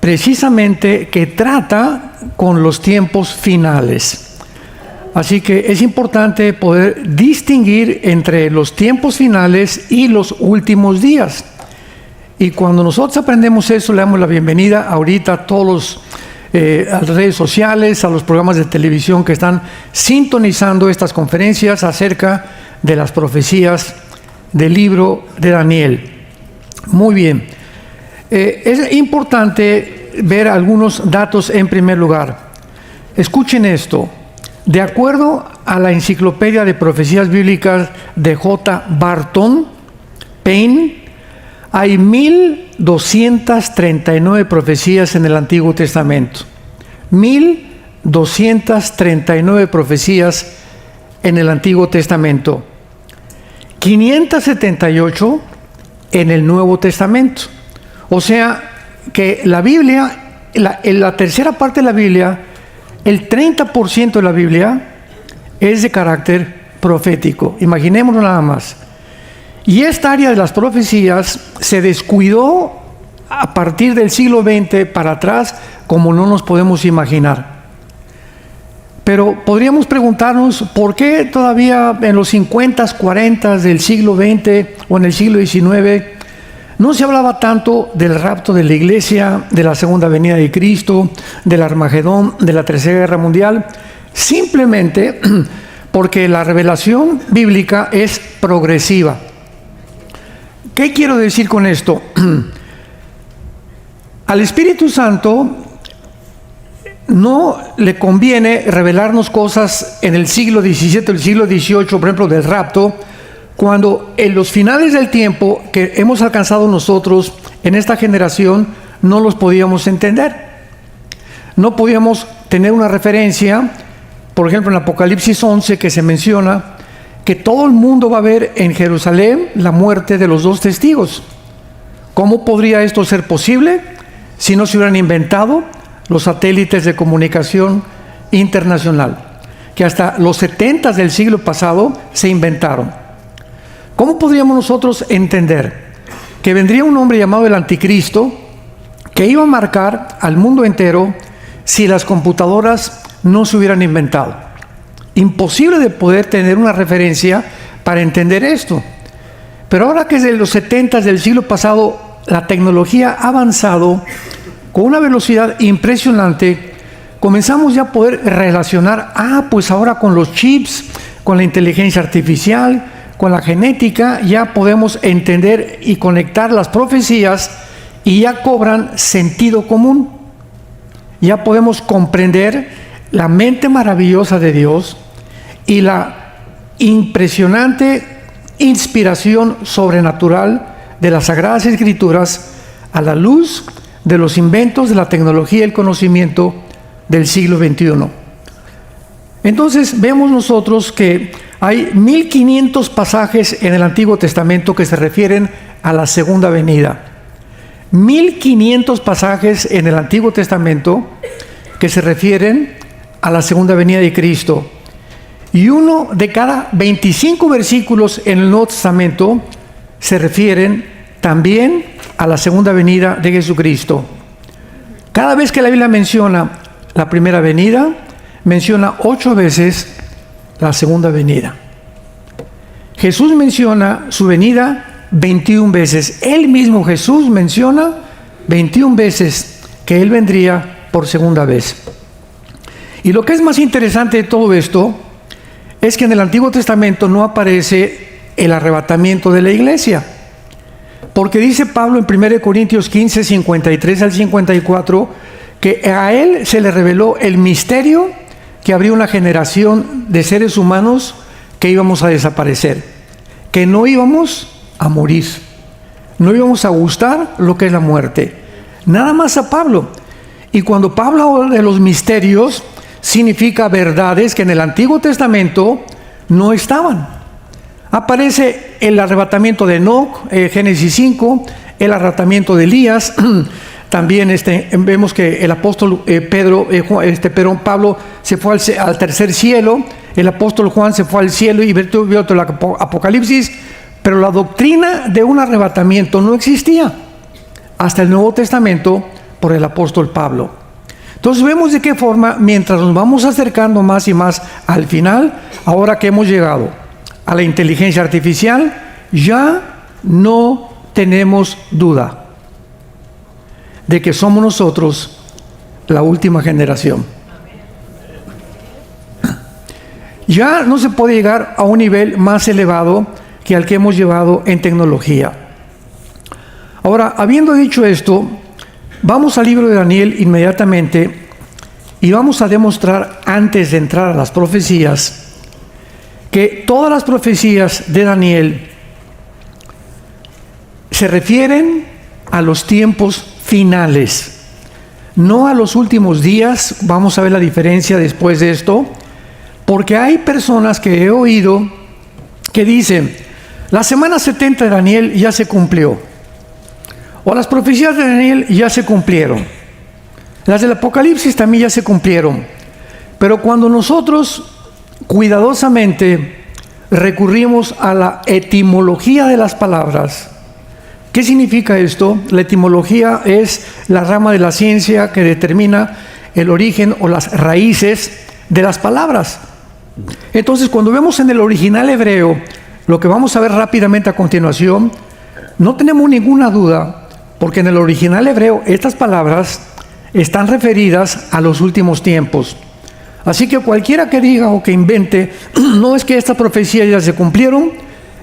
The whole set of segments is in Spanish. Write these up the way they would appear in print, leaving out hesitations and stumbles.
precisamente que trata con los tiempos finales. Así que es importante poder distinguir entre los tiempos finales y los últimos días. Y cuando nosotros aprendemos eso, le damos la bienvenida ahorita a todos a las redes sociales, a los programas de televisión que están sintonizando estas conferencias acerca de las profecías del libro de Daniel. Muy bien. Es importante ver algunos datos en primer lugar. Escuchen esto. De acuerdo a la Enciclopedia de Profecías Bíblicas de J. Barton Payne, hay 1239 profecías en el Antiguo Testamento. 1239 profecías en el Antiguo Testamento. 578 en el Nuevo Testamento. O sea que la Biblia, en la tercera parte de la Biblia, el 30% de la Biblia es de carácter profético. Imaginémonos nada más. Y esta área de las profecías se descuidó a partir del siglo XX para atrás, como no nos podemos imaginar. Pero podríamos preguntarnos por qué todavía en los 50s, 40s del siglo XX o en el siglo XIX no se hablaba tanto del rapto de la iglesia, de la segunda venida de Cristo, del Armagedón, de la Tercera Guerra Mundial. Simplemente porque la revelación bíblica es progresiva. ¿Qué quiero decir con esto? Al Espíritu Santo no le conviene revelarnos cosas en el siglo XVII, el siglo XVIII, por ejemplo, del rapto, cuando en los finales del tiempo que hemos alcanzado nosotros en esta generación no los podíamos entender. No podíamos tener una referencia, por ejemplo, en Apocalipsis 11, que se menciona que todo el mundo va a ver en Jerusalén la muerte de los dos testigos. ¿Cómo podría esto ser posible si no se hubieran inventado los satélites de comunicación internacional, que hasta los 70s del siglo pasado se inventaron? ¿Cómo podríamos nosotros entender que vendría un hombre llamado el Anticristo que iba a marcar al mundo entero si las computadoras no se hubieran inventado? Imposible de poder tener una referencia para entender esto. Pero ahora que desde los 70s del siglo pasado la tecnología ha avanzado con una velocidad impresionante, comenzamos ya a poder relacionar, pues ahora con los chips, con la inteligencia artificial, con la genética, ya podemos entender y conectar las profecías y ya cobran sentido común. Ya podemos comprender la mente maravillosa de Dios y la impresionante inspiración sobrenatural de las Sagradas Escrituras a la luz de los inventos de la tecnología y el conocimiento del siglo XXI. Entonces vemos nosotros que hay 1500 pasajes en el Antiguo Testamento que se refieren a la segunda venida. 1500 pasajes en el Antiguo Testamento que se refieren a la segunda venida de Cristo. Y uno de cada 25 versículos en el Nuevo Testamento se refieren también a la segunda venida de Jesucristo. Cada vez que la Biblia menciona la primera venida, menciona 8 veces la segunda venida. Jesús menciona su venida 21 veces. Él mismo, Jesús, menciona 21 veces que Él vendría por segunda vez. Y lo que es más interesante de todo esto es que en el Antiguo Testamento no aparece el arrebatamiento de la iglesia. Porque dice Pablo en 1 Corintios 15, 53 al 54, que a Él se le reveló el misterio que habría una generación de seres humanos que íbamos a desaparecer, que no íbamos a morir, no íbamos a gustar lo que es la muerte. Nada más a Pablo. Y cuando Pablo habla de los misterios, significa verdades que en el Antiguo Testamento no estaban. Aparece el arrebatamiento de Enoc, Génesis 5, el arrebatamiento de Elías. También vemos que el apóstol Pablo se fue al tercer cielo, el apóstol Juan se fue al cielo y vio todo el Apocalipsis, pero la doctrina de un arrebatamiento no existía hasta el Nuevo Testamento, por el apóstol Pablo. Entonces vemos de qué forma, mientras nos vamos acercando más y más al final, ahora que hemos llegado a la inteligencia artificial, ya no tenemos duda de que somos nosotros la última generación. Ya no se puede llegar a un nivel más elevado que al que hemos llevado en tecnología. Ahora, habiendo dicho esto, vamos al libro de Daniel inmediatamente y vamos a demostrar, antes de entrar a las profecías, que todas las profecías de Daniel se refieren a los tiempos finales, no a los últimos días. Vamos a ver la diferencia después de esto, porque hay personas que he oído que dicen: la semana 70 de Daniel ya se cumplió, o las profecías de Daniel ya se cumplieron, las del Apocalipsis también ya se cumplieron. Pero cuando nosotros cuidadosamente recurrimos a la etimología de las palabras, ¿qué significa esto? La etimología es la rama de la ciencia que determina el origen o las raíces de las palabras. Entonces, cuando vemos en el original hebreo, lo que vamos a ver rápidamente a continuación, no tenemos ninguna duda, porque en el original hebreo estas palabras están referidas a los últimos tiempos. Así que cualquiera que diga o que invente, no es que estas profecías ya se cumplieron,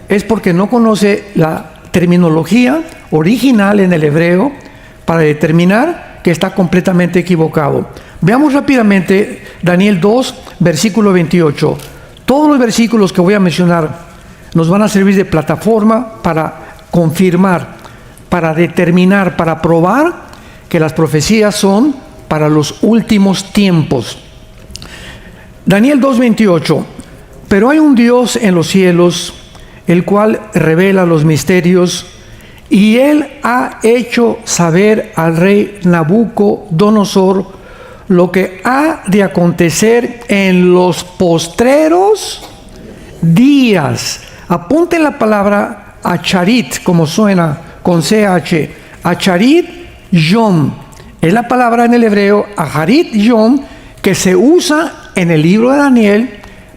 es porque no conoce la terminología original en el hebreo para determinar que está completamente equivocado. Veamos rápidamente Daniel 2, versículo 28. Todos los versículos que voy a mencionar nos van a servir de plataforma para confirmar, para determinar, para probar que las profecías son para los últimos tiempos. Daniel 2:28. Pero hay un Dios en los cielos, el cual revela los misterios, y él ha hecho saber al rey Nabucodonosor lo que ha de acontecer en los postreros días. Apunten la palabra acharit, como suena con CH, acharit yom. Es la palabra en el hebreo acharit yom que se usa en el libro de Daniel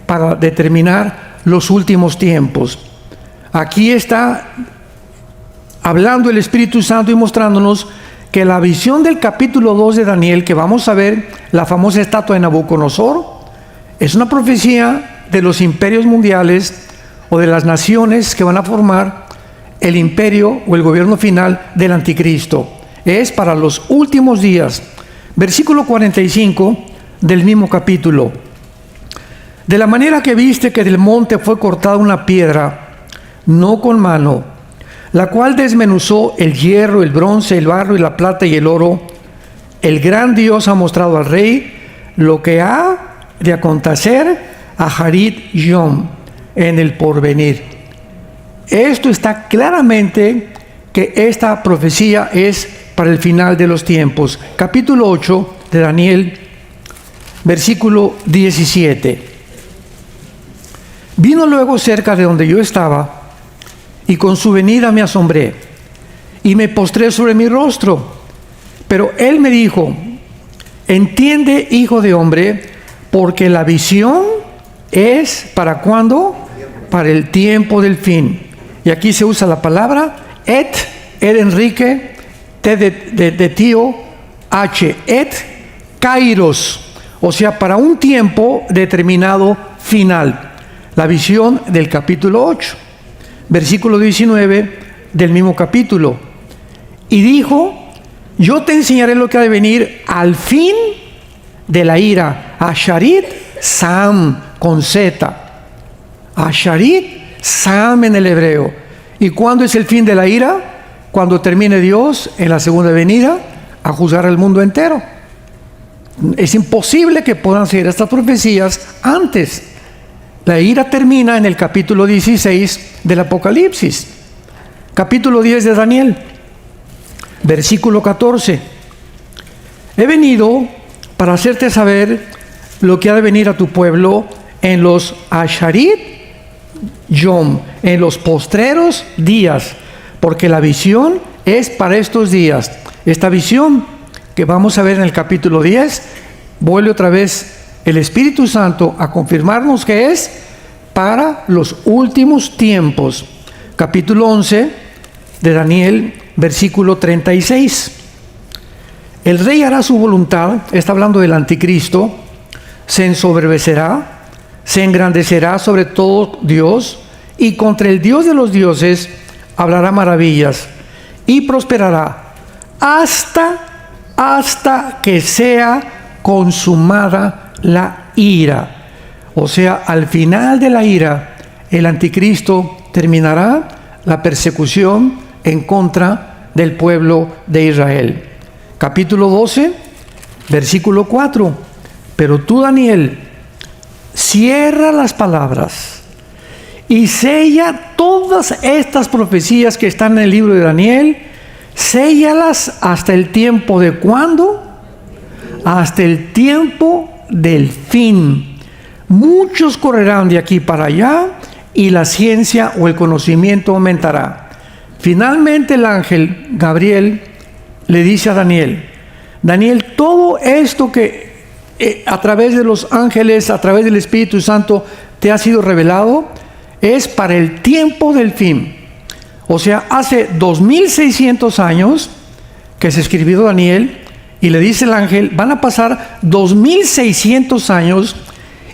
para determinar los últimos tiempos. Aquí está hablando el Espíritu Santo y mostrándonos que la visión del capítulo 2 de Daniel, que vamos a ver, la famosa estatua de Nabucodonosor, es una profecía de los imperios mundiales o de las naciones que van a formar el imperio o el gobierno final del anticristo. Es para los últimos días. Versículo 45 del mismo capítulo. De la manera que viste que del monte fue cortada una piedra, no con mano, la cual desmenuzó el hierro, el bronce, el barro y la plata y el oro, el gran Dios ha mostrado al rey lo que ha de acontecer a Harit Yom en el porvenir. Esto está claramente que esta profecía es para el final de los tiempos. Capítulo 8 de Daniel, versículo 17. Vino luego cerca de donde yo estaba, y con su venida me asombré, y me postré sobre mi rostro. Pero él me dijo: entiende, hijo de hombre, porque la visión es ¿para cuándo? Para el tiempo del fin. Y aquí se usa la palabra et Enrique, T de tío, H, et kairos, o sea, para un tiempo determinado final. La visión del capítulo 8, versículo 19 del mismo capítulo. Y dijo: yo te enseñaré lo que ha de venir al fin de la ira. Asharit Sam, con Z. Asharit Sam en el hebreo. ¿Y cuándo es el fin de la ira? Cuando termine Dios en la segunda venida a juzgar al mundo entero. Es imposible que puedan seguir estas profecías antes. La ira termina en el capítulo 16 del Apocalipsis. Capítulo 10 de Daniel, versículo 14. He venido para hacerte saber lo que ha de venir a tu pueblo en los Asharit Yom, en los postreros días, porque la visión es para estos días. Esta visión que vamos a ver en el capítulo 10, vuelve otra vez el Espíritu Santo a confirmarnos que es para los últimos tiempos. Capítulo 11 de Daniel, versículo 36. El rey hará su voluntad, está hablando del anticristo, se ensoberbecerá, se engrandecerá sobre todo Dios, y contra el Dios de los dioses hablará maravillas, y prosperará hasta que sea consumada la ira. O sea, al final de la ira, el anticristo terminará la persecución en contra del pueblo de Israel. Capítulo 12, versículo 4. Pero tú, Daniel, cierra las palabras y sella todas estas profecías que están en el libro de Daniel, séllalas hasta el tiempo de ¿cuándo? Hasta el tiempo del fin. Muchos correrán de aquí para allá y la ciencia o el conocimiento aumentará. Finalmente el ángel Gabriel le dice a Daniel, Daniel, todo esto que a través de los ángeles, a través del Espíritu Santo te ha sido revelado, es para el tiempo del fin. O sea, hace 2600 años que se escribió Daniel, y le dice el ángel, van a pasar 2600 años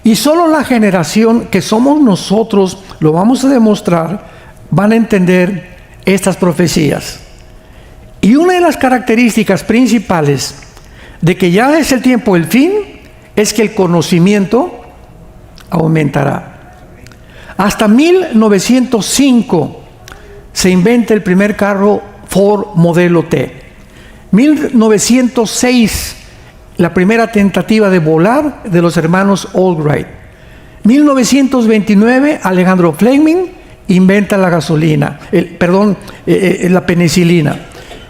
y solo la generación que somos nosotros, lo vamos a demostrar, van a entender estas profecías. Y una de las características principales de que ya es el tiempo del fin es que el conocimiento aumentará. Hasta 1905 se inventa el primer carro Ford modelo T. 1906 la primera tentativa de volar de los hermanos Albright. 1929 Alejandro Fleming inventa la gasolina, la penicilina.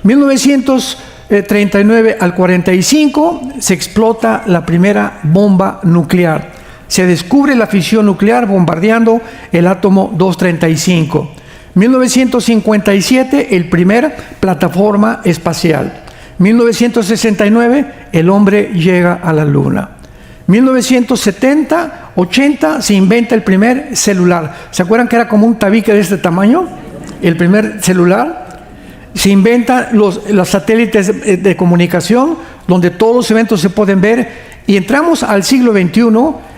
1939 al 45 se explota la primera bomba nuclear. Se descubre la fisión nuclear bombardeando el átomo 235. 1957 el primer plataforma espacial. 1969 el hombre llega a la luna. 1970-80 se inventa el primer celular. ¿Se acuerdan que era como un tabique de este tamaño? El primer celular. Se inventan los satélites de comunicación, donde todos los eventos se pueden ver, y entramos al siglo XXI,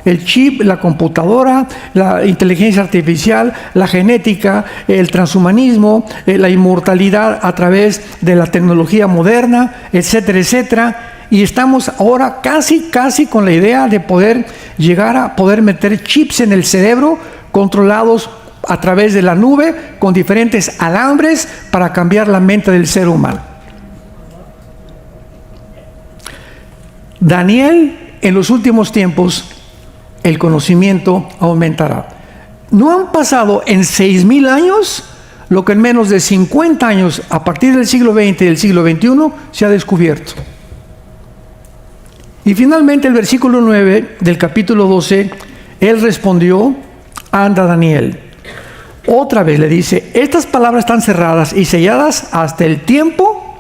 el chip, la computadora, la inteligencia artificial, la genética, el transhumanismo, la inmortalidad a través de la tecnología moderna, etcétera, etcétera. Y estamos ahora casi con la idea de poder llegar a poder meter chips en el cerebro controlados a través de la nube con diferentes alambres para cambiar la mente del ser humano. Daniel, en los últimos tiempos, el conocimiento aumentará. No han pasado en 6,000 años lo que en menos de 50 años, a partir del siglo XX y del siglo XXI, se ha descubierto. Y finalmente el versículo 9 del capítulo 12, él respondió, anda Daniel. Otra vez le dice, estas palabras están cerradas y selladas hasta el tiempo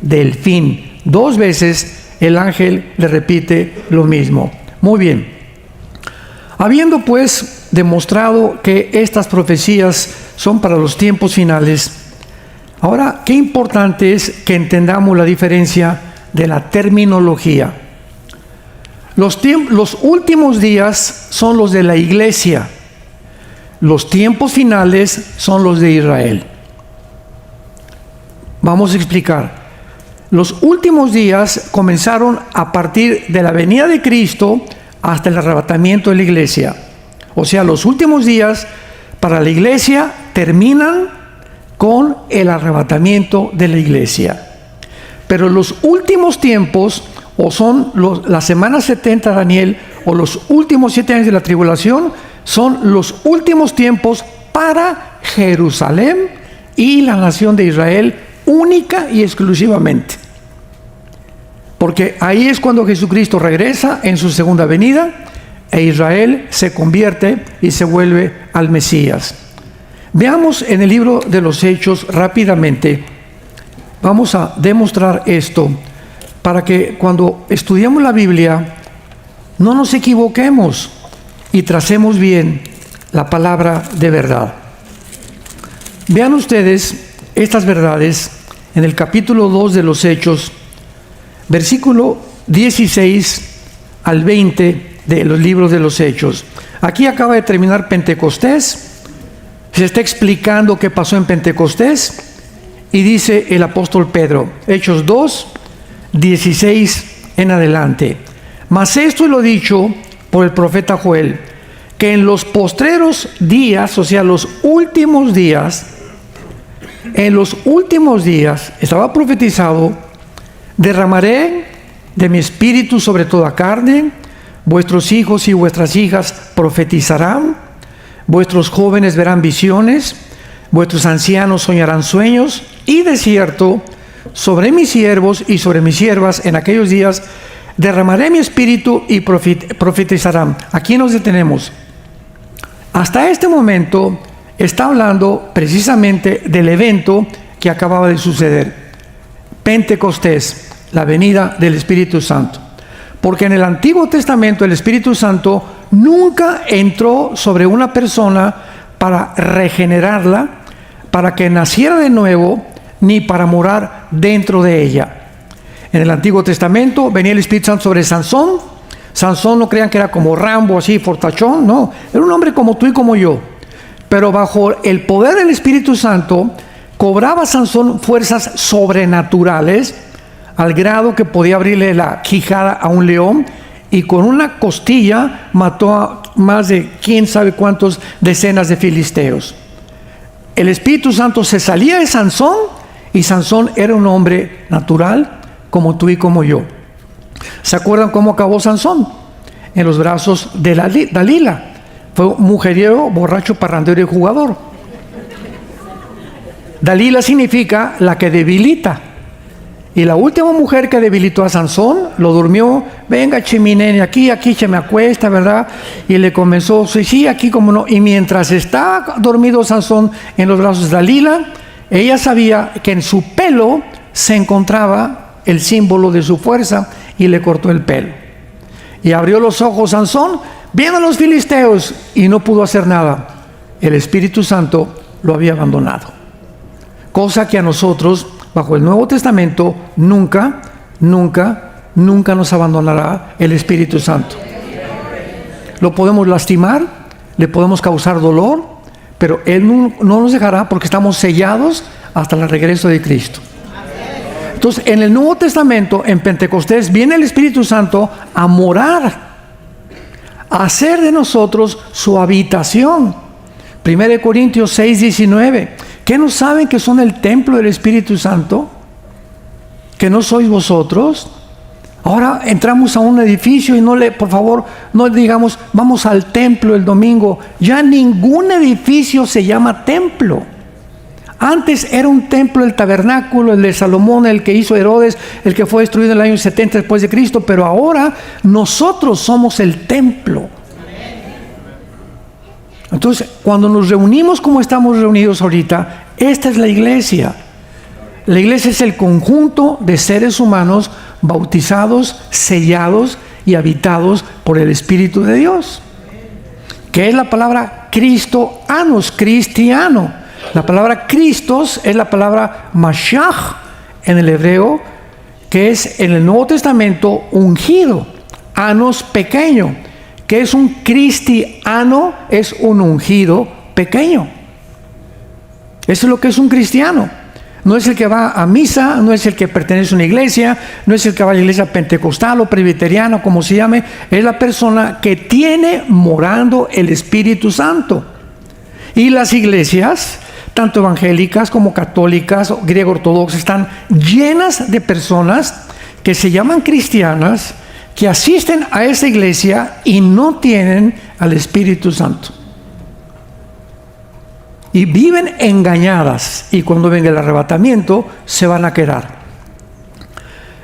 del fin. 2 veces el ángel le repite lo mismo. Muy bien. Habiendo pues demostrado que estas profecías son para los tiempos finales, ahora qué importante es que entendamos la diferencia de la terminología. Los últimos días son los de la iglesia. Los tiempos finales son los de Israel. Vamos a explicar. Los últimos días comenzaron a partir de la venida de Cristo hasta el arrebatamiento de la iglesia. O sea, los últimos días para la iglesia terminan con el arrebatamiento de la iglesia. Pero los últimos tiempos, o son las semanas 70 de Daniel, o los últimos 7 años de la tribulación, son los últimos tiempos para Jerusalén y la nación de Israel única y exclusivamente. Porque ahí es cuando Jesucristo regresa en su segunda venida e Israel se convierte y se vuelve al Mesías. Veamos en el libro de los Hechos rápidamente. Vamos a demostrar esto para que cuando estudiemos la Biblia no nos equivoquemos y tracemos bien la palabra de verdad. Vean ustedes estas verdades en el capítulo 2 de los Hechos, versículo 16 al 20 de los libros de los Hechos. Aquí acaba de terminar Pentecostés, se está explicando qué pasó en Pentecostés, y dice el apóstol Pedro, Hechos 2, 16 en adelante: mas esto lo dicho por el profeta Joel, que en los postreros días, o sea, los últimos días, en los últimos días, estaba profetizado, derramaré de mi espíritu sobre toda carne, vuestros hijos y vuestras hijas profetizarán, vuestros jóvenes verán visiones, vuestros ancianos soñarán sueños, y de cierto, sobre mis siervos y sobre mis siervas en aquellos días derramaré mi espíritu y profetizarán. Aquí nos detenemos. Hasta este momento está hablando precisamente del evento que acababa de suceder, Pentecostés, la venida del Espíritu Santo. Porque en el Antiguo Testamento el Espíritu Santo nunca entró sobre una persona para regenerarla, para que naciera de nuevo, ni para morar dentro de ella. En el Antiguo Testamento venía el Espíritu Santo sobre Sansón. Sansón, no crean que era como Rambo, así, fortachón, no, era un hombre como tú y como yo. Pero bajo el poder del Espíritu Santo, cobraba Sansón fuerzas sobrenaturales, al grado que podía abrirle la quijada a un león, y con una costilla mató a más de quién sabe cuántos decenas de filisteos. El Espíritu Santo se salía de Sansón, y Sansón era un hombre natural, como tú y como yo. ¿Se acuerdan cómo acabó Sansón? En los brazos de Dalila. Fue un mujeriego, borracho, parrandero y jugador. Dalila significa la que debilita. Y la última mujer que debilitó a Sansón, lo durmió, venga chiminene, aquí se me acuesta, ¿verdad? Y le comenzó, sí, aquí como no. Y mientras estaba dormido Sansón en los brazos de Dalila, ella sabía que en su pelo se encontraba el símbolo de su fuerza, y le cortó el pelo. Y abrió los ojos Sansón, viendo a los filisteos, y no pudo hacer nada. El Espíritu Santo lo había abandonado. Cosa que a nosotros, bajo el Nuevo Testamento, nunca nos abandonará el Espíritu Santo. Lo podemos lastimar, le podemos causar dolor, pero Él no nos dejará, porque estamos sellados hasta el regreso de Cristo. Entonces, en el Nuevo Testamento, en Pentecostés, viene el Espíritu Santo a morar, a hacer de nosotros su habitación. 1 Corintios 6, 19. ¿Qué no saben que son el templo del Espíritu Santo? ¿Que no sois vosotros? Ahora entramos a un edificio y por favor, no digamos, vamos al templo el domingo. Ya ningún edificio se llama templo. Antes era un templo el tabernáculo, el de Salomón, el que hizo Herodes, el que fue destruido en el año 70 después de Cristo, pero ahora nosotros somos el templo. Entonces, cuando nos reunimos como estamos reunidos ahorita, esta es la iglesia. La iglesia es el conjunto de seres humanos bautizados, sellados y habitados por el Espíritu de Dios, que es la palabra Cristo-anos, cristiano. La palabra Cristos es la palabra Mashiach en el hebreo, que es en el Nuevo Testamento ungido, anos pequeño, que es un cristiano, es un ungido pequeño. Eso es lo que es un cristiano. No es el que va a misa, no es el que pertenece a una iglesia, no es el que va a la iglesia pentecostal o presbiteriana, como se llame. Es la persona que tiene morando el Espíritu Santo. Y las iglesias, tanto evangélicas como católicas, griego ortodoxas, están llenas de personas que se llaman cristianas, que asisten a esa iglesia y no tienen al Espíritu Santo. Y viven engañadas, y cuando venga el arrebatamiento se van a quedar.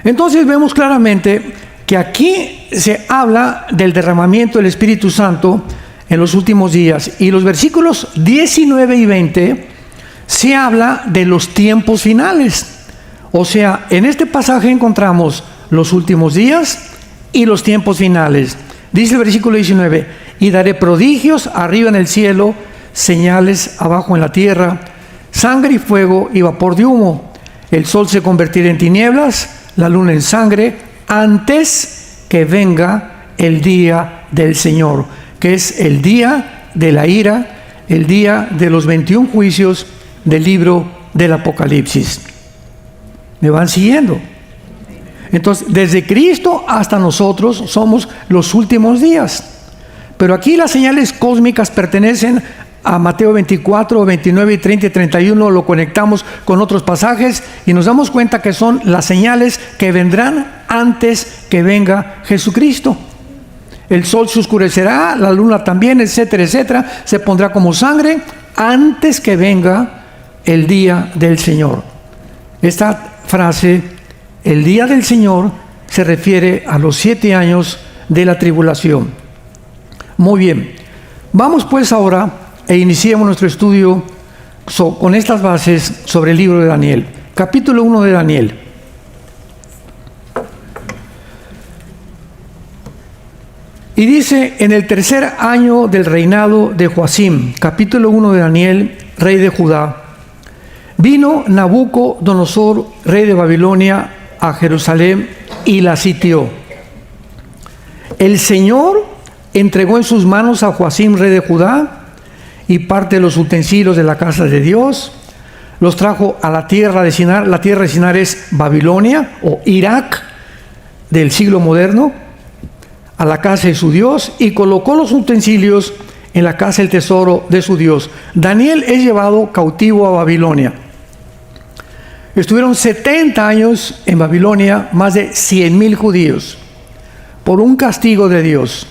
Entonces vemos claramente que aquí se habla del derramamiento del Espíritu Santo en los últimos días, y los versículos 19 y 20 se habla de los tiempos finales. O sea, en este pasaje encontramos los últimos días y los tiempos finales. Dice el versículo 19, y daré prodigios arriba en el cielo, señales abajo en la tierra, sangre y fuego y vapor de humo. El sol se convertirá en tinieblas, la luna en sangre, antes que venga el día del Señor, que es el día de la ira, el día de los 21 juicios del libro del Apocalipsis. ¿Me van siguiendo? Entonces, desde Cristo hasta nosotros somos los últimos días. Pero aquí las señales cósmicas pertenecen a Mateo 24, 29 y 30 y 31. Lo conectamos con otros pasajes y nos damos cuenta que son las señales que vendrán antes que venga Jesucristo. El sol se oscurecerá, la luna también, etcétera, etcétera. Se pondrá como sangre antes que venga el día del Señor. Esta frase, el día del Señor, se refiere a los 7 años de la tribulación. Muy bien, vamos pues ahora e iniciemos nuestro estudio con estas bases sobre el libro de Daniel. Capítulo 1 de Daniel. Y dice, en el 3er año del reinado de Joacim, capítulo 1 de Daniel, rey de Judá, vino Nabucodonosor, rey de Babilonia, a Jerusalén y la sitió. El Señor entregó en sus manos a Joacim, rey de Judá, y parte de los utensilios de la casa de Dios. Los trajo a la tierra de Sinar. La tierra de Sinar es Babilonia o Irak del siglo moderno, a la casa de su Dios, y colocó los utensilios en la casa del tesoro de su Dios. Daniel es llevado cautivo a Babilonia. Estuvieron 70 años en Babilonia, más de 100,000 judíos, por un castigo de Dios,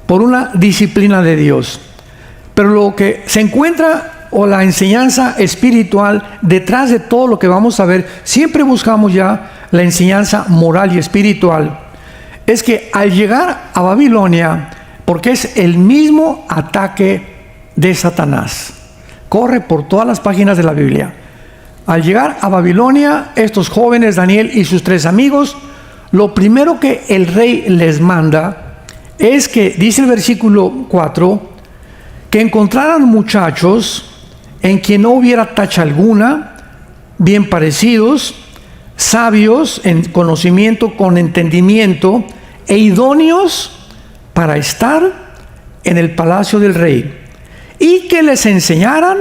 por una disciplina de Dios. Pero lo que se encuentra, o la enseñanza espiritual detrás de todo lo que vamos a ver, siempre buscamos ya la enseñanza moral y espiritual, es que al llegar a Babilonia, porque es el mismo ataque de Satanás, corre por todas las páginas de la Biblia. Al llegar a Babilonia, estos jóvenes, Daniel y sus 3 amigos, lo primero que el rey les manda es que, dice el versículo 4, que encontraran muchachos en quien no hubiera tacha alguna, bien parecidos, sabios en conocimiento, con entendimiento, e idóneos para estar en el palacio del rey, y que les enseñaran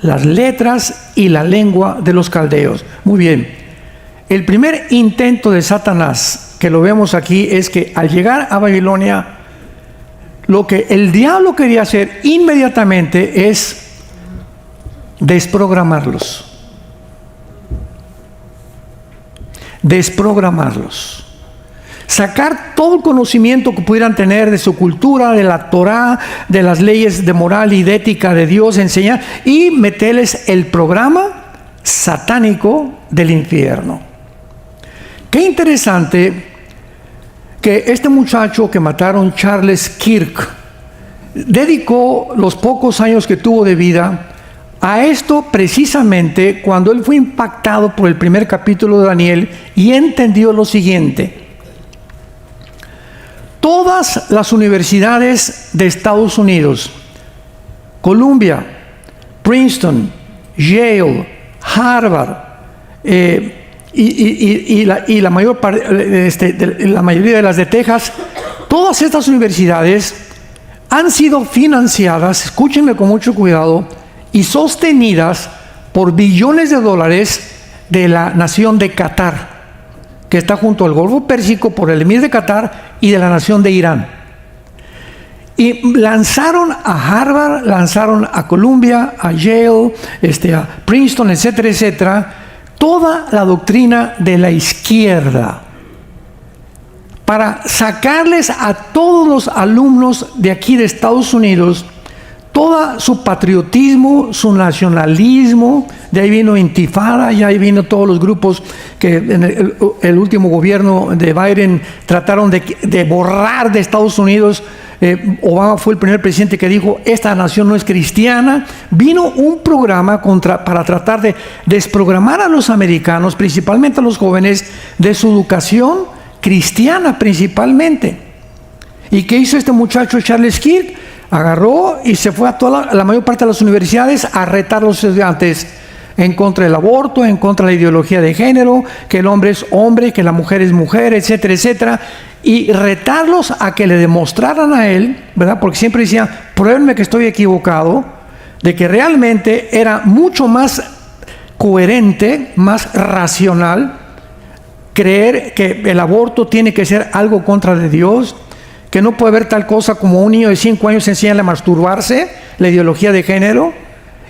las letras y la lengua de los caldeos. Muy bien, el primer intento de Satanás, que lo vemos aquí, es que al llegar a Babilonia, lo que el diablo quería hacer inmediatamente es desprogramarlos. Sacar todo el conocimiento que pudieran tener de su cultura, de la Torá, de las leyes de moral y de ética de Dios, enseñar y meterles el programa satánico del infierno. Qué interesante que este muchacho que mataron, Charles Kirk, dedicó los pocos años que tuvo de vida a esto precisamente cuando él fue impactado por el primer capítulo de Daniel y entendió lo siguiente. Todas las universidades de Estados Unidos, Columbia, Princeton, Yale, Harvard, la mayoría de las de Texas, todas estas universidades han sido financiadas, escúchenme con mucho cuidado, y sostenidas por billones de dólares de la nación de Qatar, que está junto al Golfo Pérsico, por el emir de Qatar, y de la nación de Irán. Y lanzaron a Harvard, lanzaron a Columbia, a Yale, a Princeton, etcétera, etcétera, toda la doctrina de la izquierda, para sacarles a todos los alumnos de aquí de Estados Unidos todo su patriotismo, su nacionalismo. De ahí vino Intifada, y ahí vino todos los grupos que en el último gobierno de Biden trataron de borrar de Estados Unidos. Obama fue el primer presidente que dijo, esta nación no es cristiana. Vino un programa para tratar de desprogramar a los americanos, principalmente a los jóvenes, de su educación cristiana principalmente. ¿Y qué hizo este muchacho Charles Kirk? Agarró y se fue a la mayor parte de las universidades a retar a los estudiantes en contra del aborto, en contra de la ideología de género, que el hombre es hombre, que la mujer es mujer, etcétera, etcétera, y retarlos a que le demostraran a él, ¿verdad? Porque siempre decía, pruébenme que estoy equivocado, de que realmente era mucho más coherente, más racional, creer que el aborto tiene que ser algo contra de Dios, que no puede haber tal cosa como un niño de 5 años enseñarle a masturbarse, la ideología de género,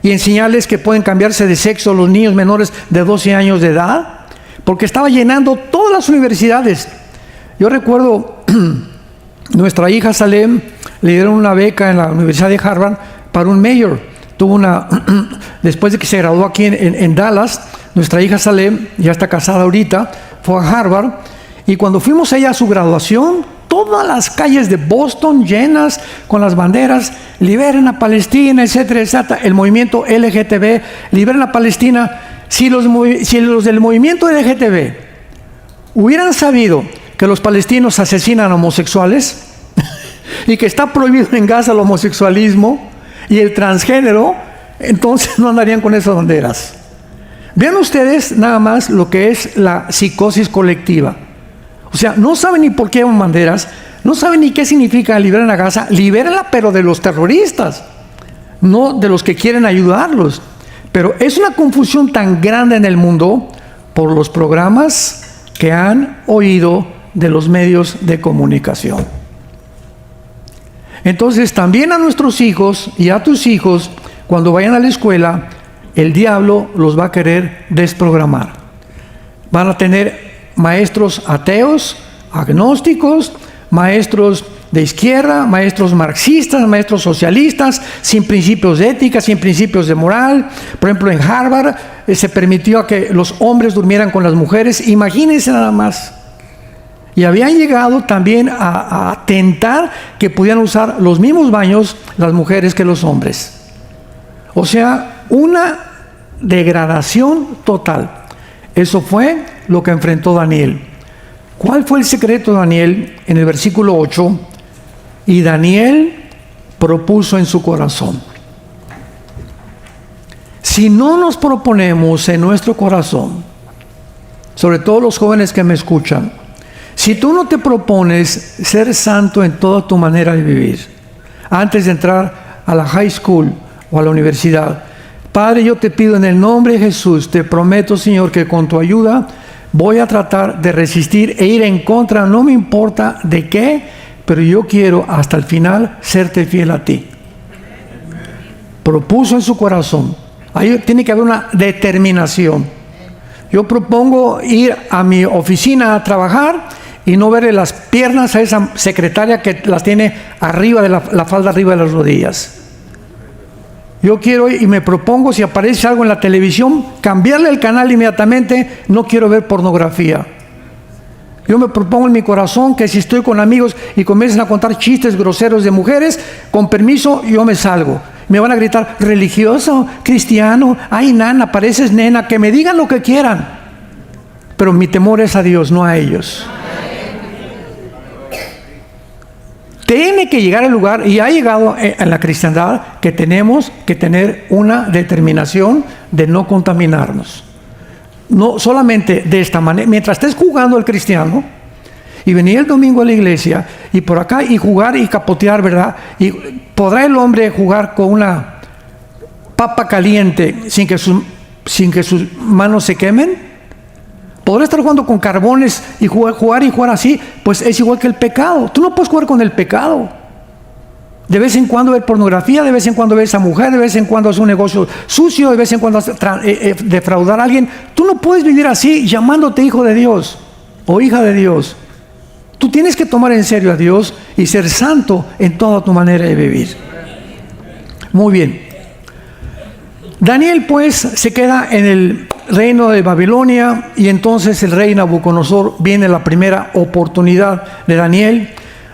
y enseñarles que pueden cambiarse de sexo los niños menores de 12 años de edad, porque estaba llenando todas las universidades. Yo recuerdo, nuestra hija Salem le dieron una beca en la Universidad de Harvard para un mayor. Tuvo después de que se graduó aquí en Dallas, nuestra hija Salem, ya está casada ahorita, fue a Harvard, y cuando fuimos allá a su graduación, todas las calles de Boston llenas con las banderas, liberen a Palestina, etcétera, etcétera, el movimiento LGTB, liberen a Palestina. Si los del movimiento LGTB hubieran sabido que los palestinos asesinan a homosexuales y que está prohibido en Gaza el homosexualismo y el transgénero, entonces no andarían con esas banderas. Vean ustedes nada más lo que es la psicosis colectiva. O sea, no saben ni por qué llevan banderas, no saben ni qué significa liberar a Gaza. Libérenla, pero de los terroristas, no de los que quieren ayudarlos. Pero es una confusión tan grande en el mundo por los programas que han oído de los medios de comunicación. Entonces, también a nuestros hijos y a tus hijos, cuando vayan a la escuela, el diablo los va a querer desprogramar. Van a tener maestros ateos, agnósticos, maestros de izquierda, maestros marxistas, maestros socialistas, sin principios de ética, sin principios de moral. Por ejemplo, en Harvard se permitió que los hombres durmieran con las mujeres. Imagínense nada más. Y habían llegado también a tentar que pudieran usar los mismos baños las mujeres que los hombres. O sea, una degradación total. Eso fue lo que enfrentó Daniel. ¿Cuál fue el secreto de Daniel? En el versículo 8, y Daniel propuso en su corazón. Si no nos proponemos en nuestro corazón, sobre todo los jóvenes que me escuchan, si tú no te propones ser santo en toda tu manera de vivir, antes de entrar a la high school o a la universidad, Padre, yo te pido en el nombre de Jesús, te prometo, Señor, que con tu ayuda voy a tratar de resistir e ir en contra, no me importa de qué, pero yo quiero hasta el final serte fiel a ti. Propuso en su corazón. Ahí tiene que haber una determinación. Yo propongo ir a mi oficina a trabajar y no verle las piernas a esa secretaria que las tiene arriba de la falda, arriba de las rodillas. Yo quiero y me propongo, si aparece algo en la televisión, cambiarle el canal inmediatamente. No quiero ver pornografía. Yo me propongo en mi corazón que si estoy con amigos y comienzan a contar chistes groseros de mujeres, con permiso, yo me salgo. Me van a gritar, religioso, cristiano, ay nana, pareces nena, que me digan lo que quieran. Pero mi temor es a Dios, no a ellos. Tiene que llegar al lugar, y ha llegado en la cristiandad, que tenemos que tener una determinación de no contaminarnos. No solamente de esta manera, mientras estés jugando el cristiano, y venir el domingo a la iglesia, y por acá, y jugar y capotear, ¿verdad? Y podrá el hombre jugar con una papa caliente sin que sus manos se quemen. Podrá estar jugando con carbones y jugar así, pues es igual que el pecado. Tú no puedes jugar con el pecado. De vez en cuando ver pornografía, de vez en cuando ver a esa mujer, de vez en cuando hacer un negocio sucio, de vez en cuando defraudar a alguien. Tú no puedes vivir así llamándote hijo de Dios o hija de Dios. Tú tienes que tomar en serio a Dios y ser santo en toda tu manera de vivir. Muy bien. Daniel pues se queda en el reino de Babilonia, y entonces el rey Nabucodonosor, viene la primera oportunidad de Daniel,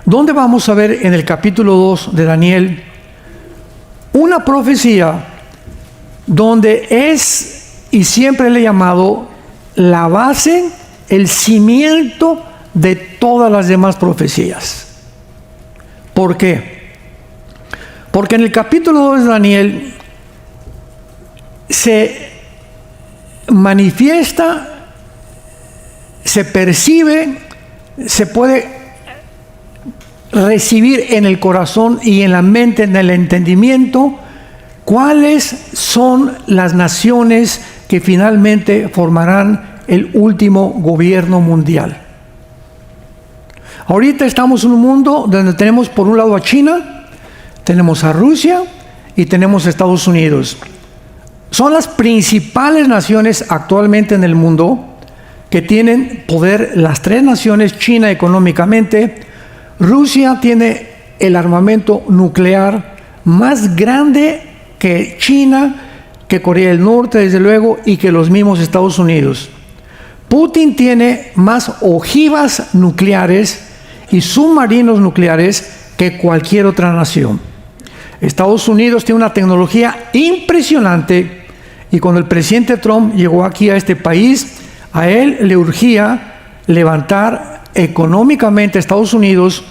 donde vamos a ver en el capítulo 2 de Daniel una profecía donde es, y siempre le he llamado, la base, el cimiento de todas las demás profecías. ¿Por qué? Porque en el capítulo 2 de Daniel se manifiesta, se percibe, se puede recibir en el corazón y en la mente, en el entendimiento, cuáles son las naciones que finalmente formarán el último gobierno mundial. Ahorita estamos en un mundo donde tenemos por un lado a China, tenemos a Rusia y tenemos a Estados Unidos. Son las principales naciones actualmente en el mundo que tienen poder. Las tres naciones: China económicamente, Rusia tiene el armamento nuclear más grande que China, que Corea del Norte, desde luego, y que los mismos Estados Unidos. Putin tiene más ojivas nucleares y submarinos nucleares que cualquier otra nación. Estados Unidos tiene una tecnología impresionante, y cuando el presidente Trump llegó aquí a este país, a él le urgía levantar económicamente a Estados Unidos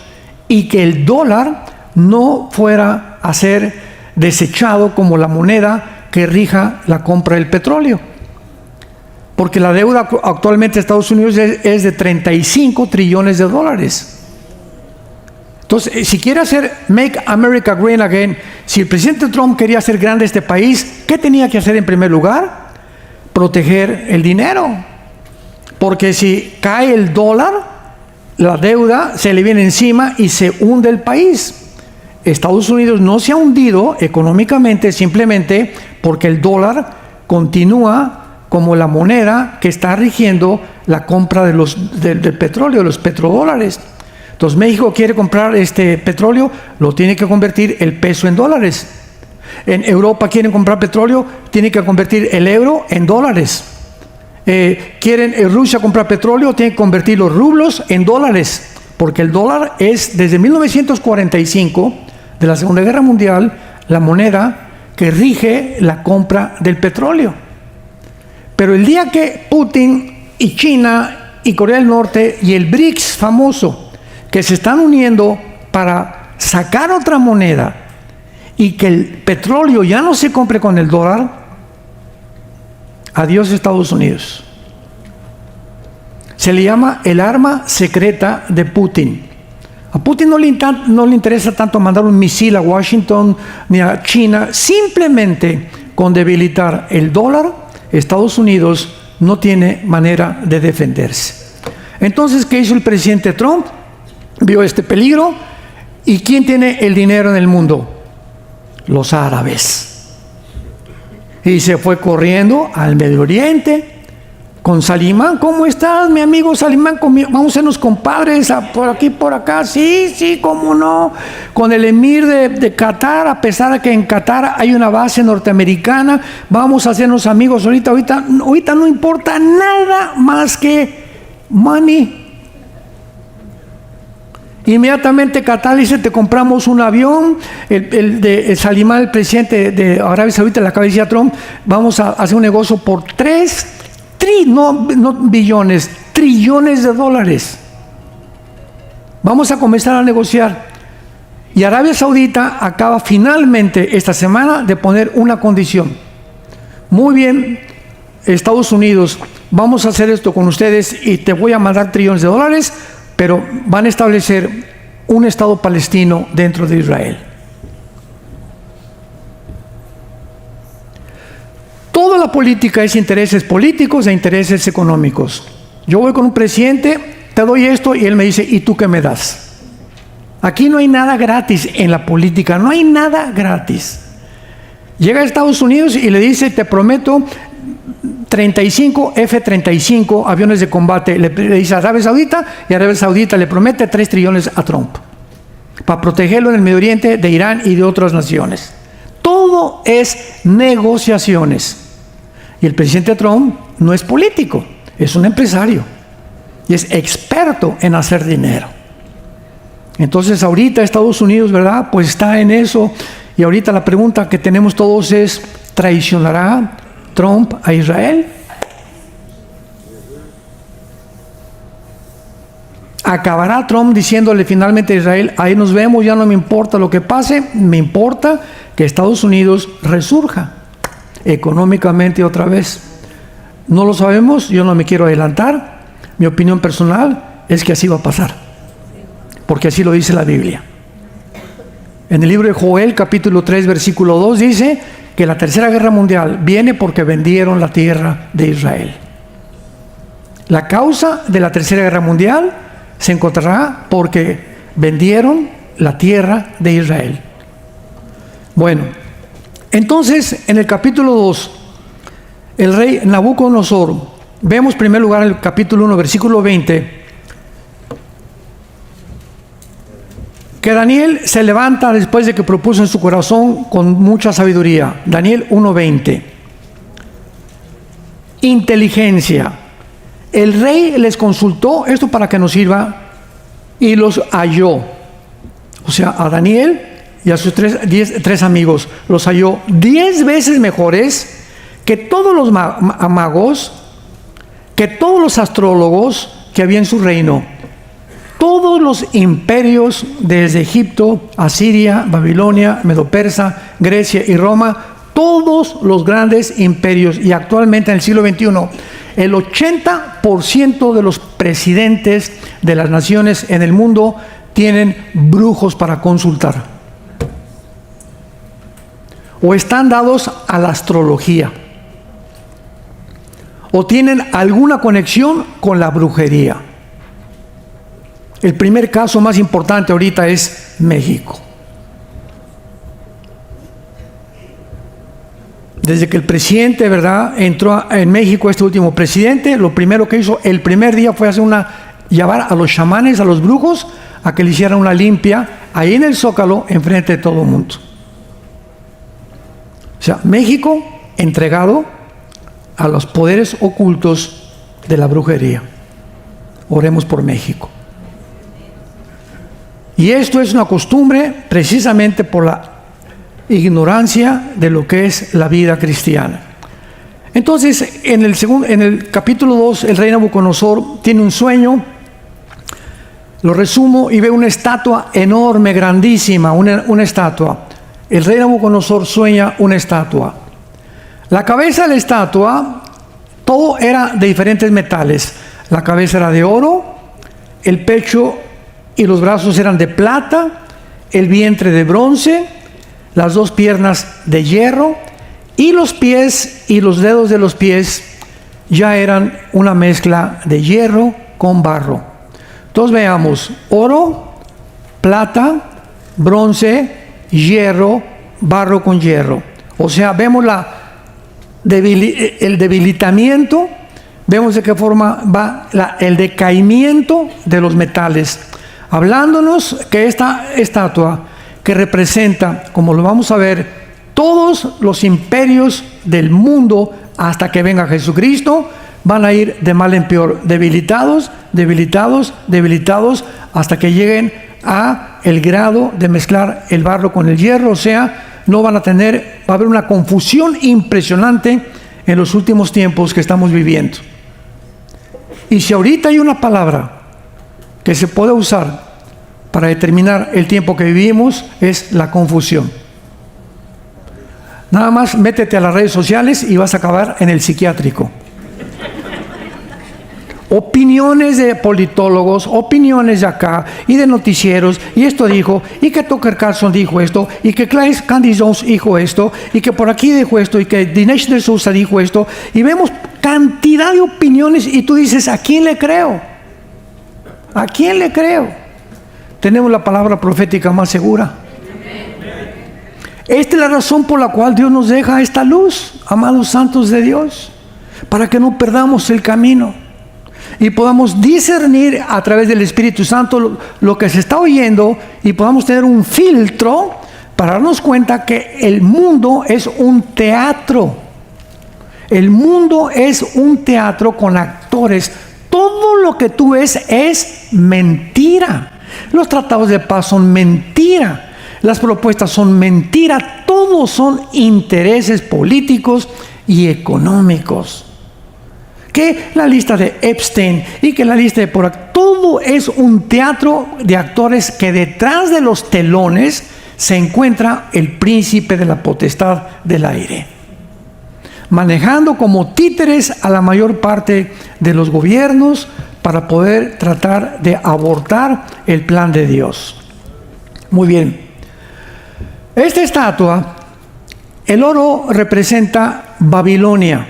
y que el dólar no fuera a ser desechado como la moneda que rija la compra del petróleo. Porque la deuda actualmente de Estados Unidos es de 35 trillones de dólares. Entonces, si quiere hacer Make America Great Again, si el presidente Trump quería hacer grande este país, ¿qué tenía que hacer en primer lugar? Proteger el dinero. Porque si cae el dólar, la deuda se le viene encima y se hunde el país. Estados Unidos no se ha hundido económicamente simplemente porque el dólar continúa como la moneda que está rigiendo la compra del petróleo, los petrodólares. Entonces México quiere comprar este petróleo, lo tiene que convertir el peso en dólares. En Europa quieren comprar petróleo, tiene que convertir el euro en dólares. Quieren Rusia comprar petróleo, tiene que convertir los rublos en dólares, porque el dólar es desde 1945, de la Segunda Guerra Mundial, la moneda que rige la compra del petróleo. Pero el día que Putin y China y Corea del Norte y el BRICS famoso, que se están uniendo para sacar otra moneda y que el petróleo ya no se compre con el dólar, adiós Estados Unidos. Se le llama el arma secreta de Putin. A Putin no le interesa tanto mandar un misil a Washington ni a China. Simplemente con debilitar el dólar, Estados Unidos no tiene manera de defenderse. Entonces, ¿qué hizo el presidente Trump? Vio este peligro. ¿Y quién tiene el dinero en el mundo? Los árabes. Y se fue corriendo al Medio Oriente con Salimán. ¿Cómo estás, mi amigo Salimán? Vamos a hacernos compadres por aquí, por acá. Sí, cómo no. Con el emir de Qatar, a pesar de que en Qatar hay una base norteamericana, vamos a hacernos amigos ahorita no importa nada más que money. Inmediatamente Qatar dice: te compramos un avión. El Salimán, el presidente de Arabia Saudita, le acaba de decir a Trump: vamos a hacer un negocio por no billones, trillones de dólares. Vamos a comenzar a negociar. Y Arabia Saudita acaba finalmente esta semana de poner una condición. Muy bien, Estados Unidos, vamos a hacer esto con ustedes y te voy a mandar trillones de dólares, pero van a establecer un Estado palestino dentro de Israel. Toda la política es intereses políticos e intereses económicos. Yo voy con un presidente, te doy esto, y él me dice: ¿y tú qué me das? Aquí no hay nada gratis en la política, no hay nada gratis. Llega a Estados Unidos y le dice: te prometo 35 F-35 aviones de combate. Le dice a Arabia Saudita, y Arabia Saudita le promete 3 trillones a Trump para protegerlo en el Medio Oriente de Irán y de otras naciones. Todo es negociaciones. Y el presidente Trump no es político, es un empresario y es experto en hacer dinero. Entonces ahorita Estados Unidos, ¿verdad?, pues está en eso. Y ahorita la pregunta que tenemos todos es: ¿traicionará Trump a Israel? acabará Trump diciéndole finalmente a Israel, ahí nos vemos, ya no me importa lo que pase, me importa que Estados Unidos resurja económicamente otra vez. No lo sabemos, yo no me quiero adelantar. Mi opinión personal es que así va a pasar, porque así lo dice la Biblia. En el libro de Joel, capítulo 3, versículo 2, dice que la tercera guerra mundial viene porque vendieron la tierra de Israel. La causa de la tercera guerra mundial se encontrará porque vendieron la tierra de Israel. Bueno, entonces en el capítulo 2, el rey Nabucodonosor, vemos en primer lugar el capítulo 1, versículo 20, que Daniel se levanta después de que propuso en su corazón con mucha sabiduría. Daniel 1:20. Inteligencia. El rey les consultó, esto para que nos sirva, y los halló. O sea, a Daniel y a sus tres amigos los halló 10 veces mejores que todos los magos, que todos los astrólogos que había en su reino. Todos los imperios desde Egipto, Asiria, Babilonia, Medo-Persa, Grecia y Roma, todos los grandes imperios, y actualmente en el siglo XXI, el 80% de los presidentes de las naciones en el mundo tienen brujos para consultar. O están dados a la astrología. O tienen alguna conexión con la brujería. El primer caso más importante ahorita es México. Desde que el presidente, ¿verdad?, entró en México, este último presidente, lo primero que hizo el primer día fue llevar a los chamanes, a los brujos, a que le hicieran una limpia ahí en el Zócalo, enfrente de todo el mundo. O sea, México entregado a los poderes ocultos de la brujería. Oremos por México. Y esto es una costumbre precisamente por la ignorancia de lo que es la vida cristiana. Entonces, en el capítulo 2, el rey Nabucodonosor tiene un sueño, lo resumo, y ve una estatua enorme, grandísima, una estatua. El rey Nabucodonosor sueña una estatua. La cabeza de la estatua, todo era de diferentes metales. La cabeza era de oro, el pecho y los brazos eran de plata, el vientre de bronce, las dos piernas de hierro, y los pies y los dedos de los pies ya eran una mezcla de hierro con barro. Entonces veamos: oro, plata, bronce, hierro, barro con hierro. O sea, vemos el debilitamiento, vemos de qué forma va el decaimiento de los metales. Hablándonos que esta estatua, que representa, como lo vamos a ver, todos los imperios del mundo hasta que venga Jesucristo, van a ir de mal en peor, debilitados, debilitados, debilitados, hasta que lleguen a el grado de mezclar el barro con el hierro. O sea, va a haber una confusión impresionante en los últimos tiempos que estamos viviendo. Y si ahorita hay una palabra que se puede usar para determinar el tiempo que vivimos, es la confusión. Nada más métete a las redes sociales y vas a acabar en el psiquiátrico. Opiniones de politólogos, opiniones de acá y de noticieros, y esto dijo, y que Tucker Carlson dijo esto, y que Candy Jones dijo esto, y que por aquí dijo esto, y que Dinesh D'Souza dijo esto, y vemos cantidad de opiniones, y tú dices, ¿a quién le creo? ¿A quién le creo? Tenemos la palabra profética más segura. Esta es la razón por la cual Dios nos deja esta luz, amados santos de Dios, para que no perdamos el camino y podamos discernir a través del Espíritu Santo lo que se está oyendo, y podamos tener un filtro para darnos cuenta que el mundo es un teatro. El mundo es un teatro con actores. Todo lo que tú ves es mentira. Los tratados de paz son mentira. Las propuestas son mentira. Todos son intereses políticos y económicos. que la lista de Epstein y que la lista de por aquí. Todo es un teatro de actores que detrás de los telones se encuentra el príncipe de la potestad del aire, manejando como títeres a la mayor parte de los gobiernos para poder tratar de abortar el plan de Dios. Muy bien. Esta estatua, el oro representa Babilonia.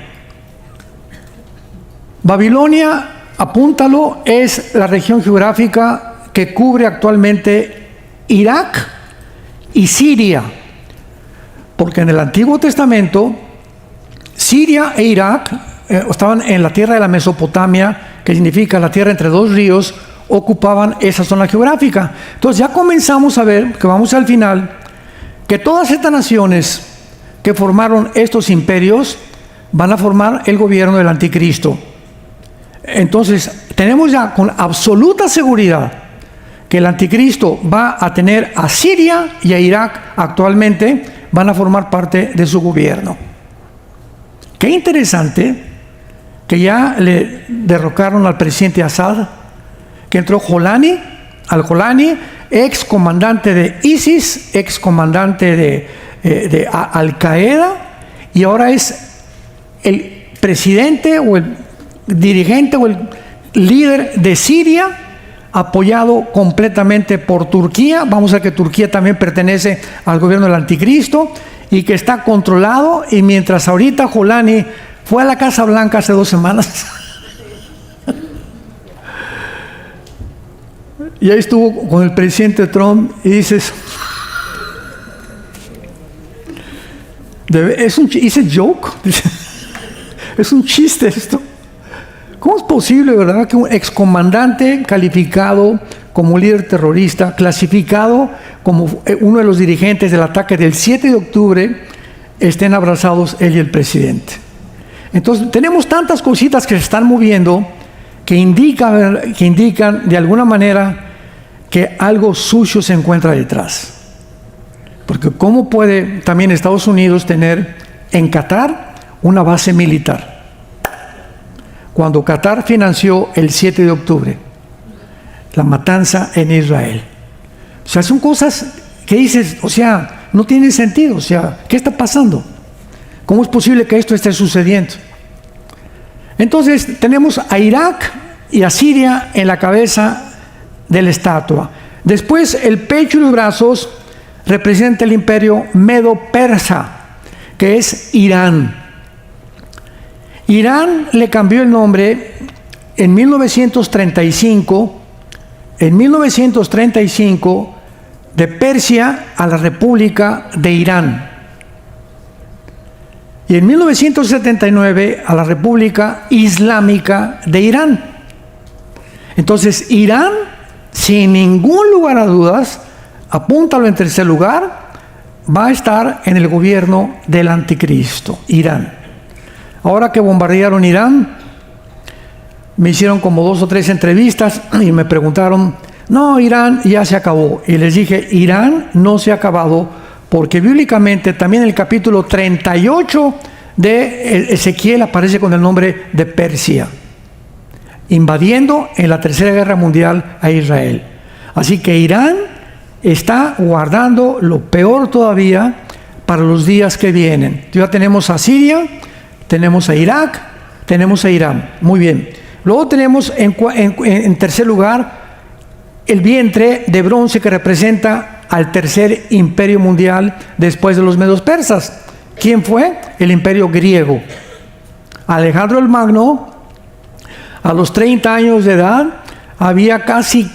Babilonia, apúntalo, es la región geográfica que cubre actualmente Irak y Siria. Porque en el Antiguo Testamento, Siria e Irak estaban en la tierra de la Mesopotamia, que significa la tierra entre dos ríos, ocupaban esa zona geográfica. Entonces ya comenzamos a ver, que vamos al final, que todas estas naciones que formaron estos imperios van a formar el gobierno del anticristo. Entonces tenemos ya con absoluta seguridad que el anticristo va a tener a Siria y a Irak actualmente, van a formar parte de su gobierno. Qué interesante que ya le derrocaron al presidente Assad, que entró al-Jolani, ex comandante de ISIS, ex comandante de Al-Qaeda, y ahora es el presidente o el dirigente o el líder de Siria, apoyado completamente por Turquía. Vamos a ver que Turquía también pertenece al gobierno del anticristo y que está controlado. Y mientras ahorita Jolani fue a la Casa Blanca hace 2 semanas y ahí estuvo con el presidente Trump, y dices, es un joke, es un chiste esto. ¿Cómo es posible, verdad, que un excomandante calificado como líder terrorista, clasificado como uno de los dirigentes del ataque del 7 de octubre, estén abrazados él y el presidente? Entonces tenemos tantas cositas que se están moviendo que indican de alguna manera que algo sucio se encuentra detrás. Porque ¿cómo puede también Estados Unidos tener en Qatar una base militar? Cuando Qatar financió el 7 de octubre, la matanza en Israel. O sea, son cosas que dices, o sea, no tienen sentido. O sea, ¿qué está pasando? ¿Cómo es posible que esto esté sucediendo? Entonces, tenemos a Irak y a Siria en la cabeza de la estatua. Después, el pecho y los brazos representa el imperio medo-persa, que es Irán. Irán le cambió el nombre en 1935, de Persia a la República de Irán. Y en 1979 a la República Islámica de Irán. Entonces, Irán, sin ningún lugar a dudas, apúntalo en tercer lugar, va a estar en el gobierno del anticristo, Irán. Ahora que bombardearon Irán, me hicieron como 2 o 3 entrevistas y me preguntaron, no, Irán ya se acabó. Y les dije, Irán no se ha acabado, porque bíblicamente también en el capítulo 38 de Ezequiel aparece con el nombre de Persia, invadiendo en la Tercera Guerra Mundial a Israel. Así que Irán está guardando lo peor todavía para los días que vienen. Ya tenemos a Siria, tenemos a Irak, tenemos a Irán. Muy bien. Luego tenemos en tercer lugar el vientre de bronce, que representa al tercer imperio mundial después de los medos persas. ¿Quién fue? El imperio griego. Alejandro el Magno, a los 30 años de edad, había casi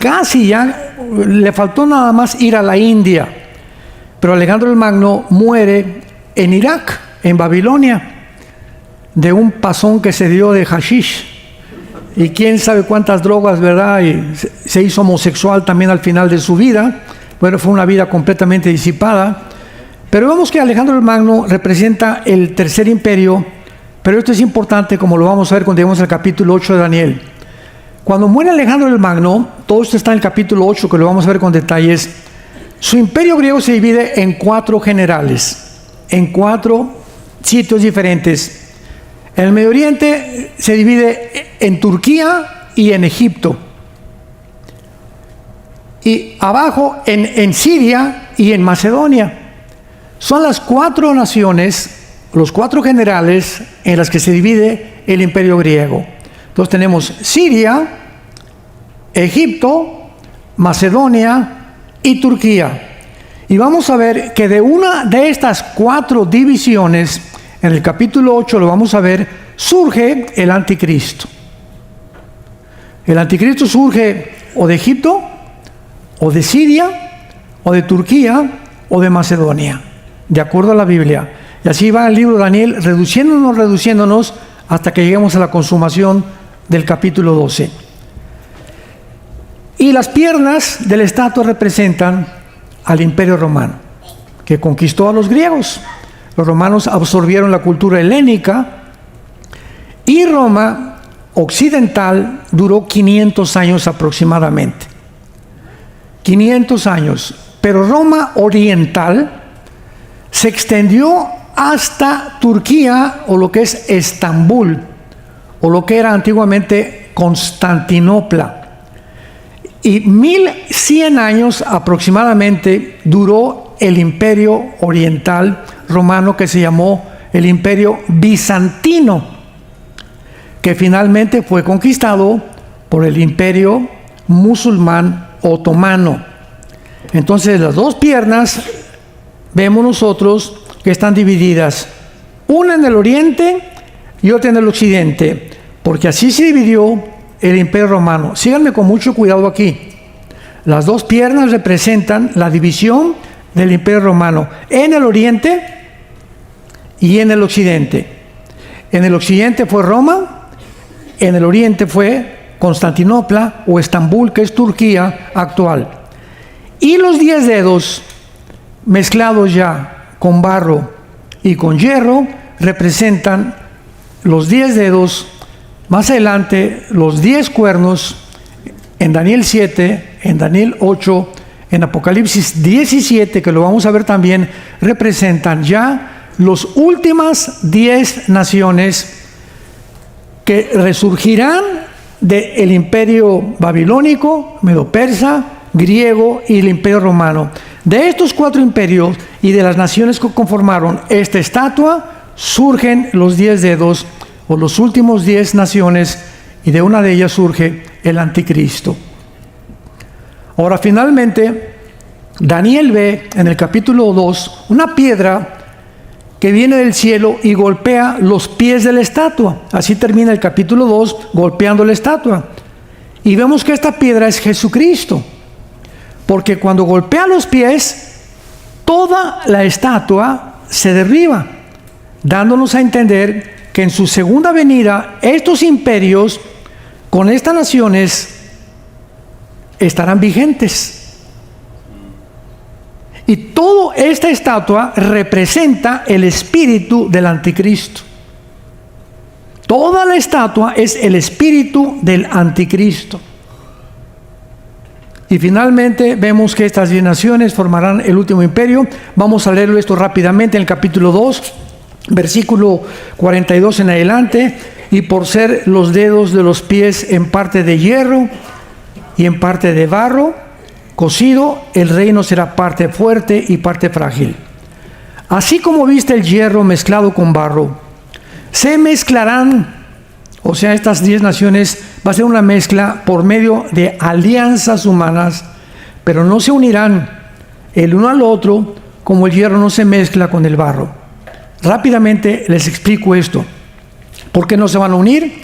ya, le faltó nada más ir a la India. Pero Alejandro el Magno muere en Irak, en Babilonia, de un pasón que se dio de hashish y quién sabe cuántas drogas, ¿verdad? Y se hizo homosexual también al final de su vida. Bueno, fue una vida completamente disipada. Pero vemos que Alejandro el Magno representa el tercer imperio, pero esto es importante, como lo vamos a ver cuando lleguemos al capítulo 8 de Daniel. Cuando muere Alejandro el Magno, todo esto está en el capítulo 8, que lo vamos a ver con detalles. Su imperio griego se divide en 4 generales, en 4 sitios diferentes. En el Medio Oriente se divide en Turquía y en Egipto. Y abajo en Siria y en Macedonia. Son las 4 naciones, los 4 generales en las que se divide el imperio griego. Entonces tenemos Siria, Egipto, Macedonia y Turquía. Y vamos a ver que de una de estas 4 divisiones, en el capítulo 8 lo vamos a ver, surge el anticristo. El anticristo surge o de Egipto, o de Siria, o de Turquía, o de Macedonia, de acuerdo a la Biblia. Y así va el libro de Daniel, reduciéndonos, hasta que lleguemos a la consumación del capítulo 12. Y las piernas de la estatua representan al imperio romano, que conquistó a los griegos. Los romanos absorbieron la cultura helénica, y Roma occidental duró 500 años aproximadamente. 500 años. Pero Roma oriental se extendió hasta Turquía, o lo que es Estambul, o lo que era antiguamente Constantinopla. Y 1100 años aproximadamente duró el imperio oriental romano, que se llamó el imperio bizantino, que finalmente fue conquistado por el imperio musulmán otomano. Entonces las 2 piernas vemos nosotros que están divididas, una en el oriente y otra en el occidente, porque así se dividió el imperio romano. Síganme con mucho cuidado aquí. Las 2 piernas representan la división del imperio romano en el oriente y en el occidente. En el occidente fue Roma, en el oriente fue Constantinopla o Estambul, que es Turquía actual. Y los 10 dedos mezclados ya con barro y con hierro representan los 10 dedos. Más adelante, los 10 cuernos en Daniel 7, en Daniel 8, en Apocalipsis 17, que lo vamos a ver también, representan ya las últimas 10 naciones que resurgirán del imperio babilónico, medo-persa, griego y el imperio romano. De estos 4 imperios y de las naciones que conformaron esta estatua, surgen los 10 dedos, o los últimos 10 naciones, y de una de ellas surge el anticristo. Ahora, finalmente, Daniel ve en el capítulo 2 una piedra que viene del cielo y golpea los pies de la estatua. Así termina el capítulo 2, golpeando la estatua. Y vemos que esta piedra es Jesucristo, porque cuando golpea los pies, toda la estatua se derriba, dándonos a entender que en su segunda venida, estos imperios con estas naciones estarán vigentes. Y toda esta estatua representa el espíritu del anticristo. Toda la estatua es el espíritu del anticristo. Y finalmente vemos que estas 10 naciones formarán el último imperio. Vamos a leerlo esto rápidamente en el capítulo 2, versículo 42 en adelante. Y por ser los dedos de los pies en parte de hierro y en parte de barro cocido, el reino será parte fuerte y parte frágil. Así como viste el hierro mezclado con barro, se mezclarán, o sea, estas 10 naciones va a ser una mezcla por medio de alianzas humanas, pero no se unirán el uno al otro como el hierro no se mezcla con el barro. Rápidamente les explico esto. ¿Por qué no se van a unir?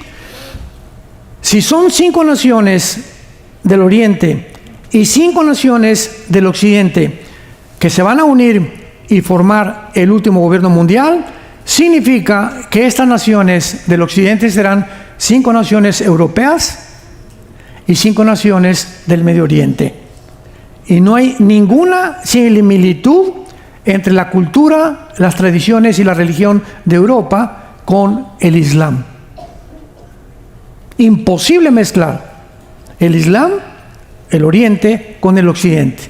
Si son 5 naciones del oriente y 5 naciones del occidente que se van a unir y formar el último gobierno mundial, significa que estas naciones del occidente serán 5 naciones europeas y 5 naciones del Medio Oriente. Y no hay ninguna similitud entre la cultura, las tradiciones y la religión de Europa con el Islam. Imposible mezclar el Islam, el Oriente, con el Occidente,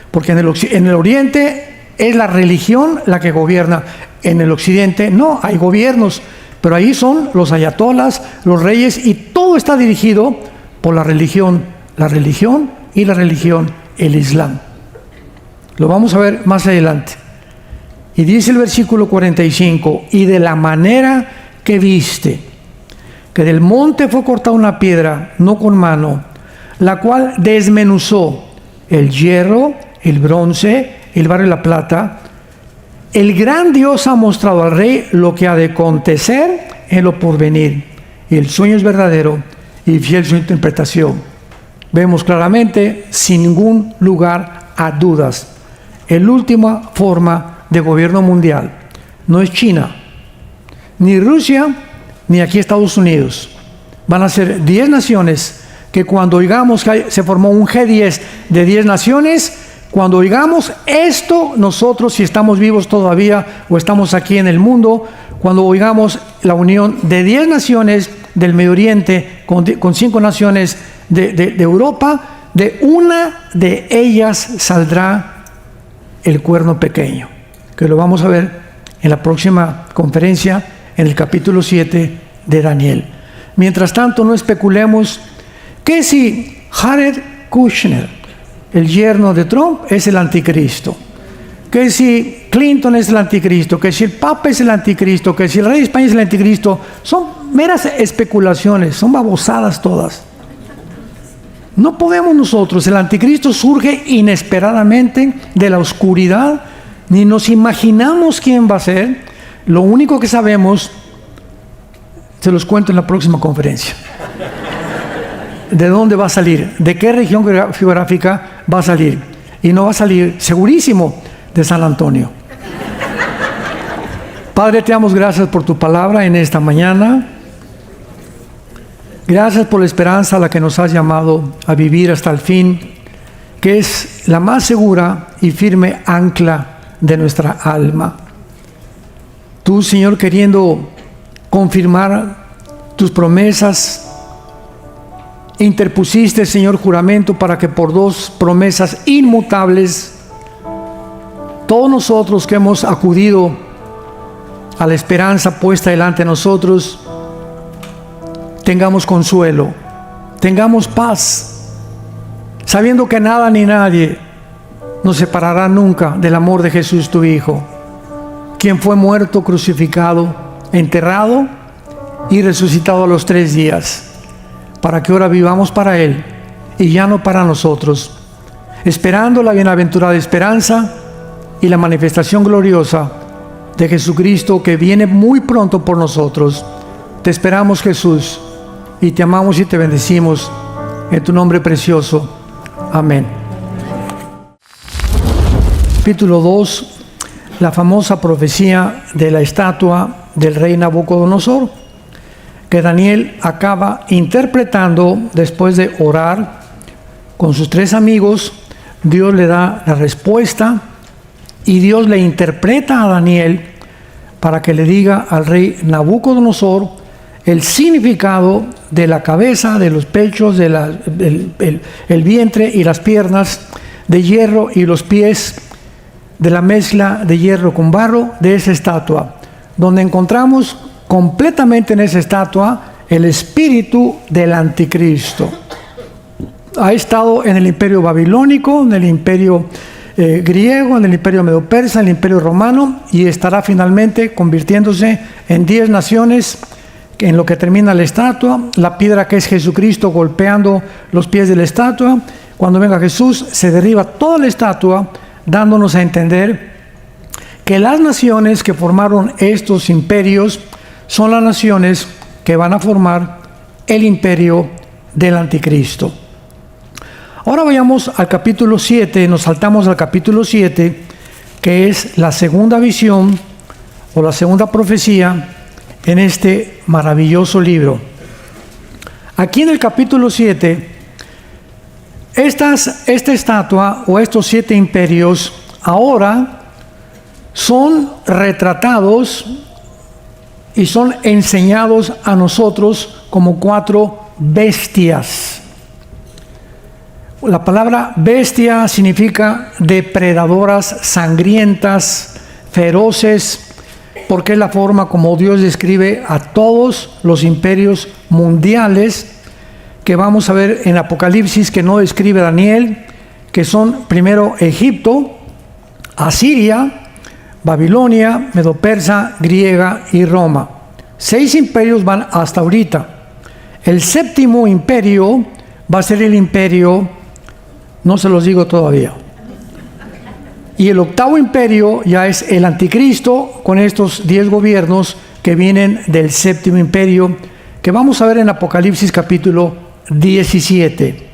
porque en el Oriente es la religión la que gobierna, en el Occidente no, hay gobiernos, Pero ahí son los ayatolas, los reyes, y todo está dirigido por la religión, el Islam. Lo vamos a ver más adelante. Y dice el versículo 45, y de la manera que viste, que del monte fue cortada una piedra, no con mano, la cual desmenuzó el hierro, el bronce, el barro y la plata. El gran Dios ha mostrado al rey lo que ha de acontecer en lo porvenir. Y el sueño es verdadero y fiel su interpretación. Vemos claramente, sin ningún lugar a dudas, la última forma de gobierno mundial no es China, ni Rusia, ni aquí Estados Unidos. Van a ser 10 naciones que cuando oigamos que se formó un G10 de 10 naciones, cuando oigamos esto, nosotros, si estamos vivos todavía o estamos aquí en el mundo, cuando oigamos la unión de 10 naciones del Medio Oriente con 5 naciones de Europa, de una de ellas saldrá el cuerno pequeño, que lo vamos a ver en la próxima conferencia, en el capítulo 7 de Daniel. Mientras tanto, no especulemos que si Jared Kushner, el yerno de Trump, es el anticristo, que si Clinton es el anticristo, que si el Papa es el anticristo, que si el rey de España es el anticristo, son meras especulaciones, son babosadas todas. No podemos nosotros, el anticristo surge inesperadamente de la oscuridad, ni nos imaginamos quién va a ser. Lo único que sabemos, se los cuento en la próxima conferencia. ¿De dónde va a salir? ¿De qué región geográfica va a salir? Y no va a salir, segurísimo, de San Antonio. Padre, te damos gracias por tu palabra en esta mañana. Gracias por la esperanza a la que nos has llamado a vivir hasta el fin, que es la más segura y firme ancla de nuestra alma. Tú, Señor, queriendo confirmar tus promesas, interpusiste, Señor, juramento para que por 2 promesas inmutables, todos nosotros que hemos acudido a la esperanza puesta delante de nosotros, tengamos consuelo, tengamos paz, sabiendo que nada ni nadie nos separará nunca del amor de Jesús tu Hijo, quien fue muerto, crucificado, enterrado y resucitado a los 3 días, para que ahora vivamos para Él y ya no para nosotros, esperando la bienaventurada esperanza y la manifestación gloriosa de Jesucristo, que viene muy pronto por nosotros. Te esperamos, Jesús, y te amamos y te bendecimos en tu nombre precioso. Amén. Capítulo 2, la famosa profecía de la estatua del rey Nabucodonosor, que Daniel acaba interpretando después de orar con sus 3 amigos. Dios le da la respuesta y Dios le interpreta a Daniel para que le diga al rey Nabucodonosor el significado de la cabeza, de los pechos, el vientre y las piernas de hierro y los pies de la mezcla de hierro con barro de esa estatua, donde encontramos completamente en esa estatua el espíritu del anticristo. Ha estado en el imperio babilónico, en el imperio griego, en el imperio medo-persa, en el imperio romano, y estará finalmente convirtiéndose en 10 naciones en lo que termina la estatua, la piedra que es Jesucristo golpeando los pies de la estatua. Cuando venga Jesús, se derriba toda la estatua, dándonos a entender que las naciones que formaron estos imperios son las naciones que van a formar el imperio del anticristo. Ahora vayamos al capítulo 7, nos saltamos al capítulo 7, que es la segunda visión o la segunda profecía en este maravilloso libro. Aquí en el capítulo 7, esta estatua o estos 7 imperios ahora son retratados y son enseñados a nosotros como 4 bestias. La palabra bestia significa depredadoras, sangrientas, feroces, Porque es la forma como Dios describe a todos los imperios mundiales que vamos a ver en Apocalipsis, que no describe Daniel, que son primero Egipto, Asiria, Babilonia, Medo-Persa, griega y Roma. 6 imperios van hasta ahorita. El 7º imperio va a ser el imperio, no se los digo todavía. Y el 8º imperio ya es el anticristo, con estos 10 gobiernos que vienen del 7º imperio, que vamos a ver en Apocalipsis capítulo 17.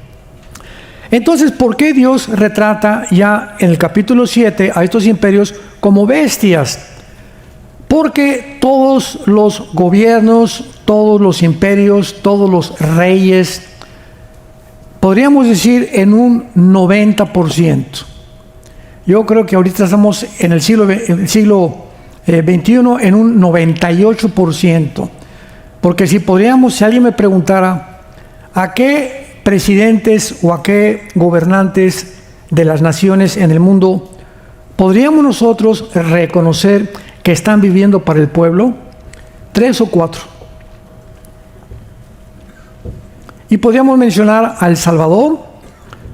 Entonces, ¿por qué Dios retrata ya en el capítulo 7 a estos imperios como bestias? Porque todos los gobiernos, todos los imperios, todos los reyes, podríamos decir en un 90%. Yo creo que ahorita estamos en el siglo XXI en un 98%. Porque si alguien me preguntara a qué presidentes o a qué gobernantes de las naciones en el mundo podríamos nosotros reconocer que están viviendo para el pueblo, 3 o 4. Y podríamos mencionar a El Salvador,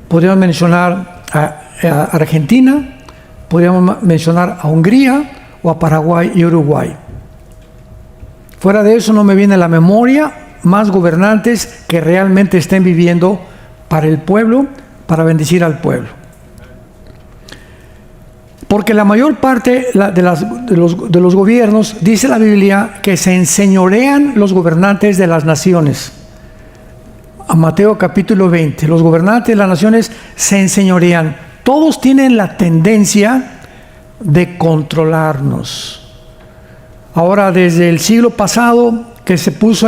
podríamos mencionar a Argentina, podríamos mencionar a Hungría o a Paraguay y Uruguay. Fuera de eso no me viene a la memoria más gobernantes que realmente estén viviendo para el pueblo, para bendecir al pueblo. Porque la mayor parte de los gobiernos, dice la Biblia, que se enseñorean los gobernantes de las naciones. A Mateo capítulo 20, los gobernantes de las naciones se enseñorean. Todos tienen la tendencia de controlarnos. Ahora, desde el siglo pasado, que se puso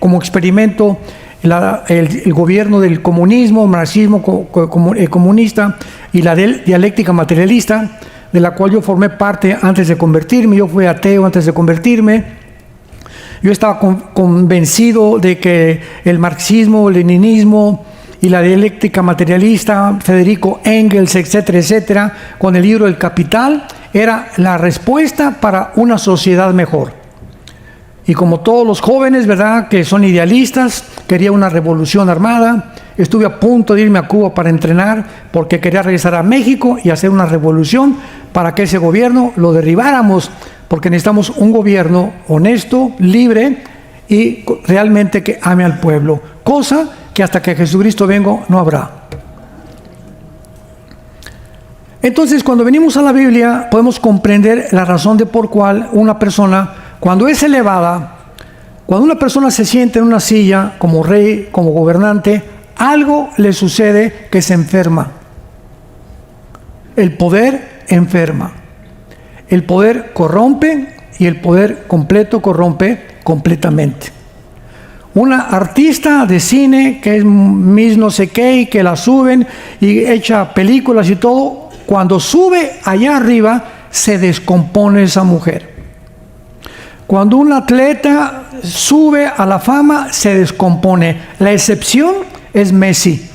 como experimento el gobierno del comunismo, marxismo comunista y la dialéctica materialista, de la cual yo formé parte antes de convertirme. Yo fui ateo antes de convertirme. Yo estaba convencido de que el marxismo, el leninismo y la dialéctica materialista, Federico Engels, etcétera, etcétera, con el libro El Capital, era la respuesta para una sociedad mejor. Y como todos los jóvenes, ¿verdad?, que son idealistas, quería una revolución armada. Estuve a punto de irme a Cuba para entrenar porque quería regresar a México y hacer una revolución para que ese gobierno lo derribáramos, porque necesitamos un gobierno honesto, libre y realmente que ame al pueblo, cosa que hasta que Jesucristo venga no habrá. Entonces, cuando venimos a la Biblia, podemos comprender la razón de por cual una persona, cuando es elevada, cuando una persona se siente en una silla como rey, como gobernante, algo le sucede que se enferma. El poder enferma. El poder corrompe y el poder completo corrompe completamente. Una artista de cine que es Miss no sé qué y que la suben y echa películas y todo, cuando sube allá arriba se descompone esa mujer. Cuando un atleta sube a la fama se descompone. La excepción es Messi.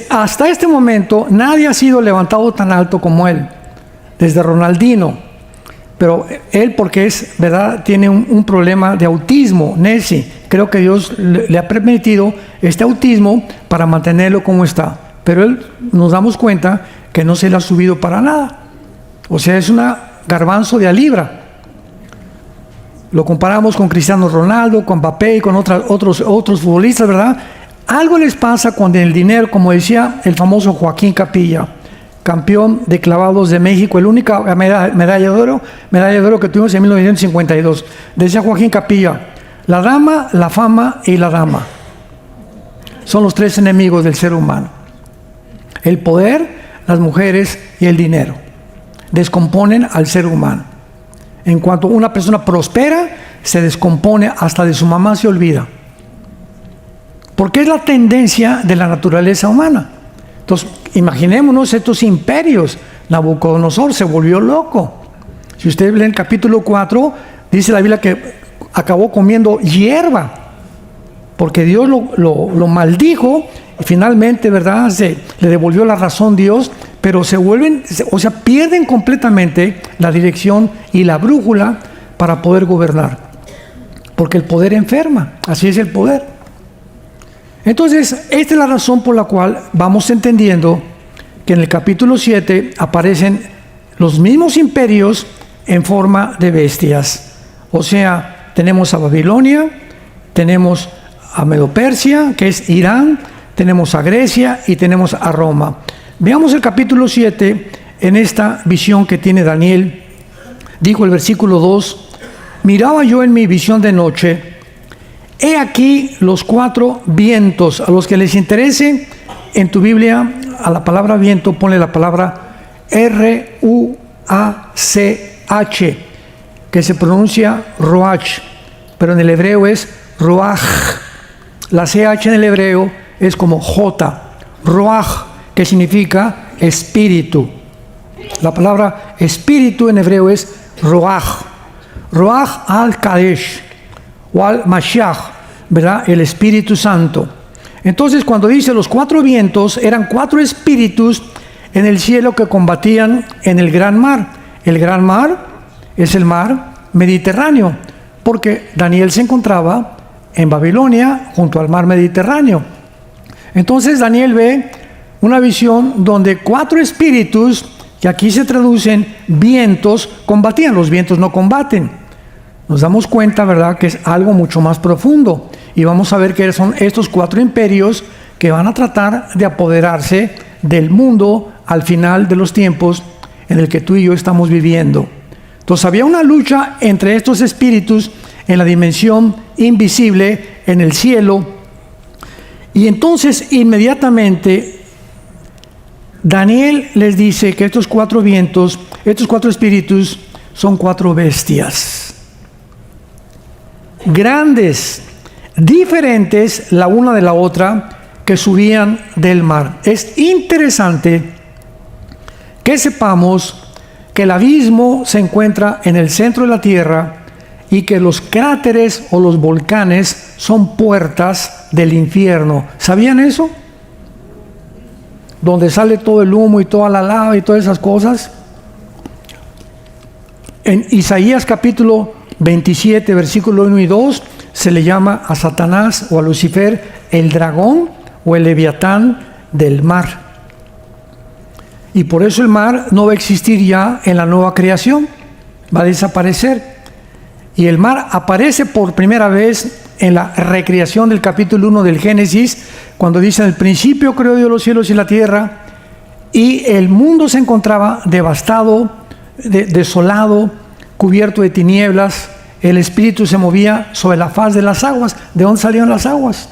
Hasta este momento nadie ha sido levantado tan alto como él, desde Ronaldinho, pero él porque es, ¿verdad?, tiene un problema de autismo, Messi. Creo que Dios le ha permitido este autismo para mantenerlo como está, pero él nos damos cuenta que no se le ha subido para nada. O sea, es una garbanzo de a libra. Lo comparamos con Cristiano Ronaldo, con Mbappé y con otros futbolistas, ¿verdad? Algo les pasa con el dinero, como decía el famoso Joaquín Capilla, campeón de clavados de México, la única medalla de oro que tuvimos en 1952. Decía Joaquín Capilla: la dama, la fama y la dama son los 3 enemigos del ser humano. El poder, las mujeres y el dinero descomponen al ser humano. En cuanto una persona prospera, se descompone, hasta de su mamá se olvida. Porque es la tendencia de la naturaleza humana. Entonces, imaginémonos estos imperios. Nabucodonosor se volvió loco. Si ustedes leen el capítulo 4, dice la Biblia que acabó comiendo hierba, porque Dios lo maldijo y finalmente, ¿verdad?, le devolvió la razón Dios, pero pierden completamente la dirección y la brújula para poder gobernar. Porque el poder enferma, así es el poder. Entonces, esta es la razón por la cual vamos entendiendo que en el capítulo 7 aparecen los mismos imperios en forma de bestias. O sea, tenemos a Babilonia, tenemos a Medo-Persia, que es Irán, tenemos a Grecia y tenemos a Roma. Veamos el capítulo 7 en esta visión que tiene Daniel. Dijo el versículo 2: miraba yo en mi visión de noche, he aquí los 4 vientos. A los que les interese, en tu Biblia, a la palabra viento, ponle la palabra R-U-A-C-H, que se pronuncia Roach, pero en el hebreo es Roach. La CH en el hebreo es como J, Roach, que significa espíritu. La palabra espíritu en hebreo es Roach. Roach al-Kadesh o al-Mashiach, ¿verdad? El Espíritu Santo. Entonces, cuando dice los 4 vientos, eran 4 espíritus en el cielo que combatían en el gran mar. El gran mar es el mar Mediterráneo, porque Daniel se encontraba en Babilonia junto al mar Mediterráneo. Entonces Daniel ve una visión donde 4 espíritus, que aquí se traducen vientos, combatían. Los vientos no combaten. Nos damos cuenta, ¿verdad?, que es algo mucho más profundo. Y vamos a ver que son estos 4 imperios que van a tratar de apoderarse del mundo al final de los tiempos en el que tú y yo estamos viviendo. Entonces había una lucha entre estos espíritus en la dimensión invisible, en el cielo. Y entonces inmediatamente Daniel les dice que estos 4 vientos, estos 4 espíritus, son 4 bestias. Grandes, diferentes la una de la otra, que subían del mar. Es interesante que sepamos que el abismo se encuentra en el centro de la tierra y que los cráteres o los volcanes son puertas del infierno. ¿Sabían eso? Donde sale todo el humo y toda la lava y todas esas cosas. En Isaías capítulo 27, versículo 1 y 2, se le llama a Satanás o a Lucifer el dragón o el leviatán del mar. Y por eso el mar no va a existir ya en la nueva creación, va a desaparecer. Y el mar aparece por primera vez en la recreación del capítulo 1 del Génesis, cuando dice: en el principio creó Dios los cielos y la tierra, y el mundo se encontraba devastado, desolado, cubierto de tinieblas. El Espíritu se movía sobre la faz de las aguas. ¿De dónde salieron las aguas?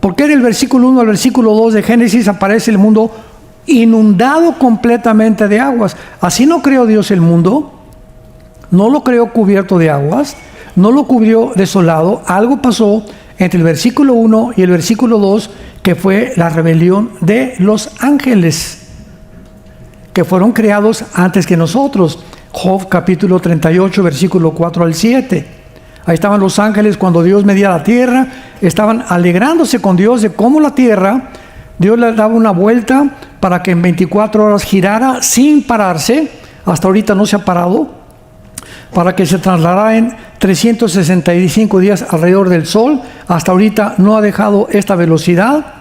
Porque del versículo 1 al versículo 2 de Génesis aparece el mundo inundado completamente de aguas. Así no creó Dios el mundo, no lo creó cubierto de aguas, no lo cubrió desolado. Algo pasó entre el versículo 1 y el versículo 2, que fue la rebelión de los ángeles, que fueron creados antes que nosotros. Job capítulo 38, versículo 4 al 7. Ahí estaban los ángeles cuando Dios medía la tierra, estaban alegrándose con Dios de cómo la tierra, Dios le daba una vuelta para que en 24 horas girara sin pararse. Hasta ahorita no se ha parado. Para que se trasladara en 365 días alrededor del sol. Hasta ahorita no ha dejado esta velocidad.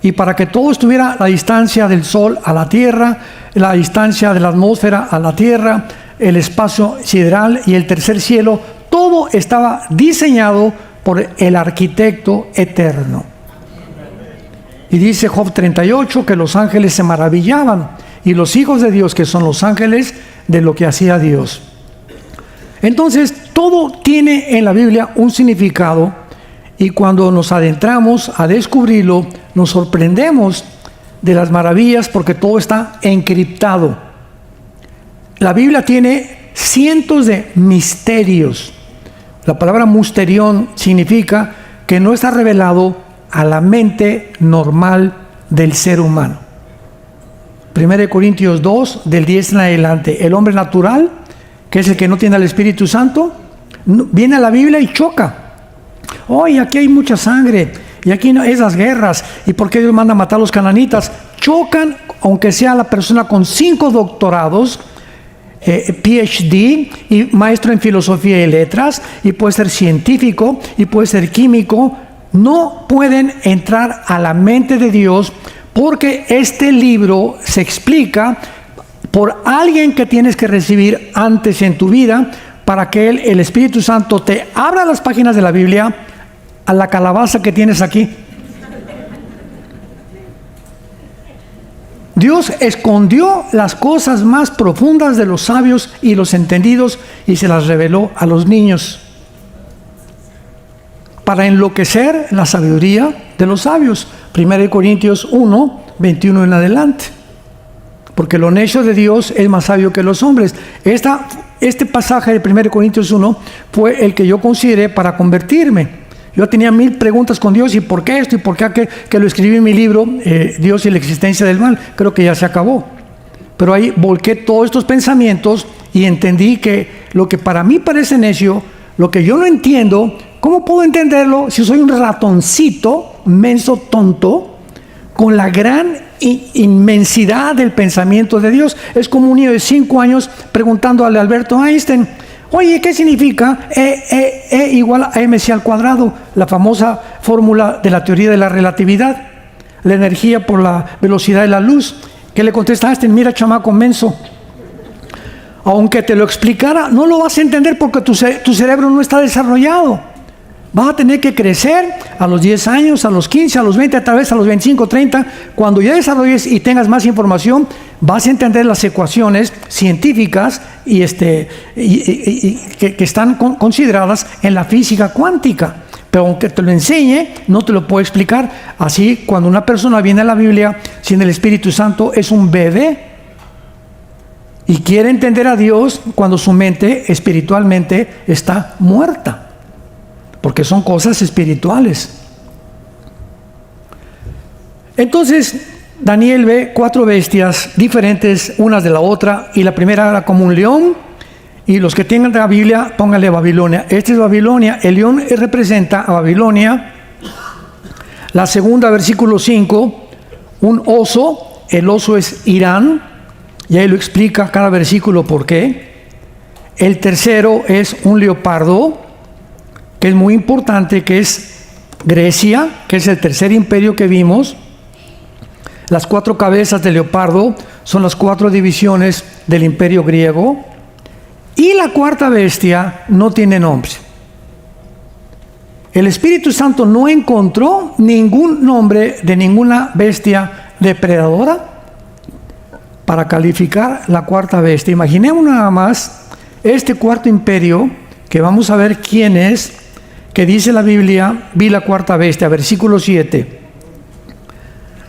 Y para que todo estuviera a la distancia del sol a la tierra, la distancia de la atmósfera a la tierra, el espacio sideral y el tercer cielo, todo estaba diseñado por el arquitecto eterno. Y dice Job 38 que los ángeles se maravillaban, y los hijos de Dios, que son los ángeles, de lo que hacía Dios. Entonces, todo tiene en la Biblia un significado, y cuando nos adentramos a descubrirlo, nos sorprendemos de las maravillas, porque todo está encriptado. La Biblia tiene cientos de misterios. La palabra musterión significa que no está revelado a la mente normal del ser humano. 1 Corintios 2, del 10 en adelante. El hombre natural, que es el que no tiene al Espíritu Santo, viene a la Biblia y choca. Oye, aquí hay mucha sangre, y aquí no, esas guerras, y por qué Dios manda a matar a los cananitas, chocan, aunque sea la persona con 5 doctorados, PhD, y maestro en filosofía y letras, y puede ser científico, y puede ser químico, no pueden entrar a la mente de Dios, porque este libro se explica por alguien que tienes que recibir antes en tu vida, para que el Espíritu Santo te abra las páginas de la Biblia a la calabaza que tienes aquí. Dios escondió las cosas más profundas de los sabios y los entendidos y se las reveló a los niños para enloquecer la sabiduría de los sabios. 1 Corintios 1, 21 en adelante. Porque lo necio de Dios es más sabio que los hombres. Este pasaje de 1 Corintios 1 fue el que yo consideré para convertirme. Yo tenía 1000 preguntas con Dios, y por qué esto, y por qué aquello, que lo escribí en mi libro, Dios y la existencia del mal. Creo que ya se acabó. Pero ahí volqué todos estos pensamientos y entendí que lo que para mí parece necio, lo que yo no entiendo, ¿cómo puedo entenderlo si soy un ratoncito, menso, tonto, con la gran inmensidad del pensamiento de Dios? Es como un niño de 5 años preguntándole a Alberto Einstein: oye, ¿qué significa E igual a mc al cuadrado? La famosa fórmula de la teoría de la relatividad, la energía por la velocidad de la luz. ¿Qué le contesta a Einstein? Mira, chamaco menso, aunque te lo explicara, no lo vas a entender porque tu cerebro no está desarrollado. Vas a tener que crecer a los 10 años, a los 15, a los 20, tal vez a los 25, 30. Cuando ya desarrolles y tengas más información, vas a entender las ecuaciones científicas que están consideradas en la física cuántica. Pero aunque te lo enseñe, no te lo puedo explicar. Así, cuando una persona viene a la Biblia sin el Espíritu Santo, es un bebé. Y quiere entender a Dios cuando su mente espiritualmente está muerta. Porque son cosas espirituales. Entonces, Daniel ve 4 bestias diferentes unas de la otra, y la primera era como un león, y los que tengan la Biblia, pónganle Babilonia. Este es Babilonia, el león representa a Babilonia. La segunda, versículo 5, un oso, el oso es Irán, y ahí lo explica cada versículo por qué. El tercero es un leopardo, que es muy importante, que es Grecia, que es el tercer imperio que vimos. Las 4 cabezas del leopardo son las 4 divisiones del imperio griego. Y la cuarta bestia no tiene nombre. El Espíritu Santo no encontró ningún nombre de ninguna bestia depredadora para calificar la cuarta bestia. Imaginemos nada más este cuarto imperio, que vamos a ver quién es, que dice la Biblia: vi la cuarta bestia, versículo 7.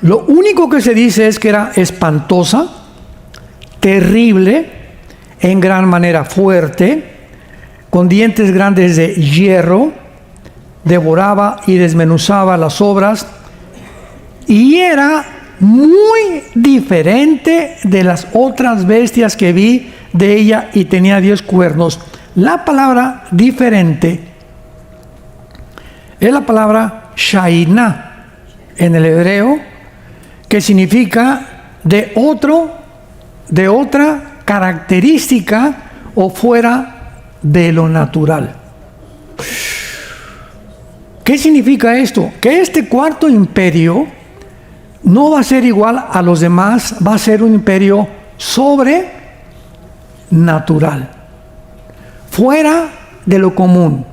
Lo único que se dice es que era espantosa, terrible, en gran manera fuerte, con dientes grandes de hierro, devoraba y desmenuzaba las obras, y era muy diferente de las otras bestias que vi de ella, y tenía 10 cuernos. La palabra diferente es la palabra Shaina en el hebreo, que significa de otra característica o fuera de lo natural. ¿Qué significa esto? Que este cuarto imperio no va a ser igual a los demás, va a ser un imperio sobrenatural, fuera de lo común.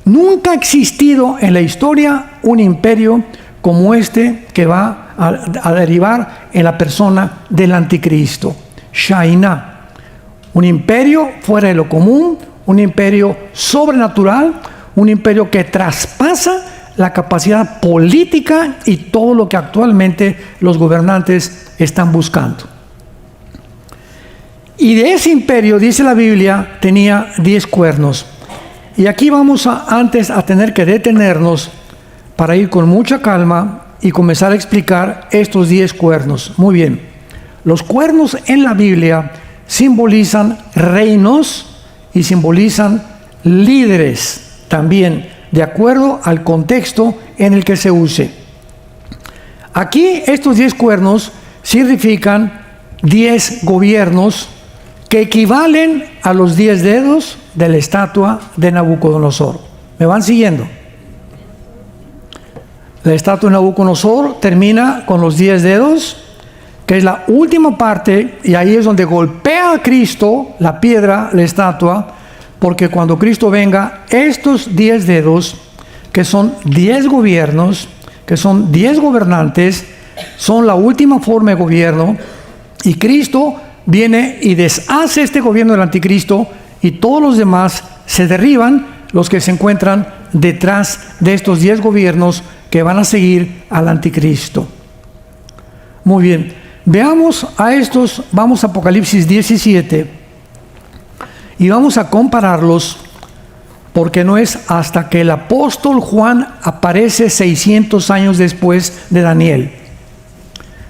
Nunca ha existido en la historia un imperio como este, que va a derivar en la persona del anticristo. Shaina, un imperio fuera de lo común, un imperio sobrenatural, un imperio que traspasa la capacidad política y todo lo que actualmente los gobernantes están buscando. Y de ese imperio, dice la Biblia, tenía 10 cuernos. Y aquí vamos antes a tener que detenernos para ir con mucha calma y comenzar a explicar estos 10 cuernos. Muy bien. Los cuernos en la Biblia simbolizan reinos y simbolizan líderes también de acuerdo al contexto en el que se use. Aquí estos 10 cuernos significan 10 gobiernos que equivalen a los 10 dedos de la estatua de Nabucodonosor. ¿Me van siguiendo? La estatua de Nabucodonosor termina con los 10 dedos, que es la última parte, y ahí es donde golpea a Cristo, la piedra, la estatua, porque cuando Cristo venga, estos 10 dedos, que son 10 gobiernos, que son 10 gobernantes, son la última forma de gobierno, y Cristo viene y deshace este gobierno del anticristo, y todos los demás se derriban, los que se encuentran detrás de estos 10 gobiernos que van a seguir al anticristo. Muy bien, veamos a estos, vamos a Apocalipsis 17, y vamos a compararlos, porque no es hasta que el apóstol Juan aparece 600 años después de Daniel.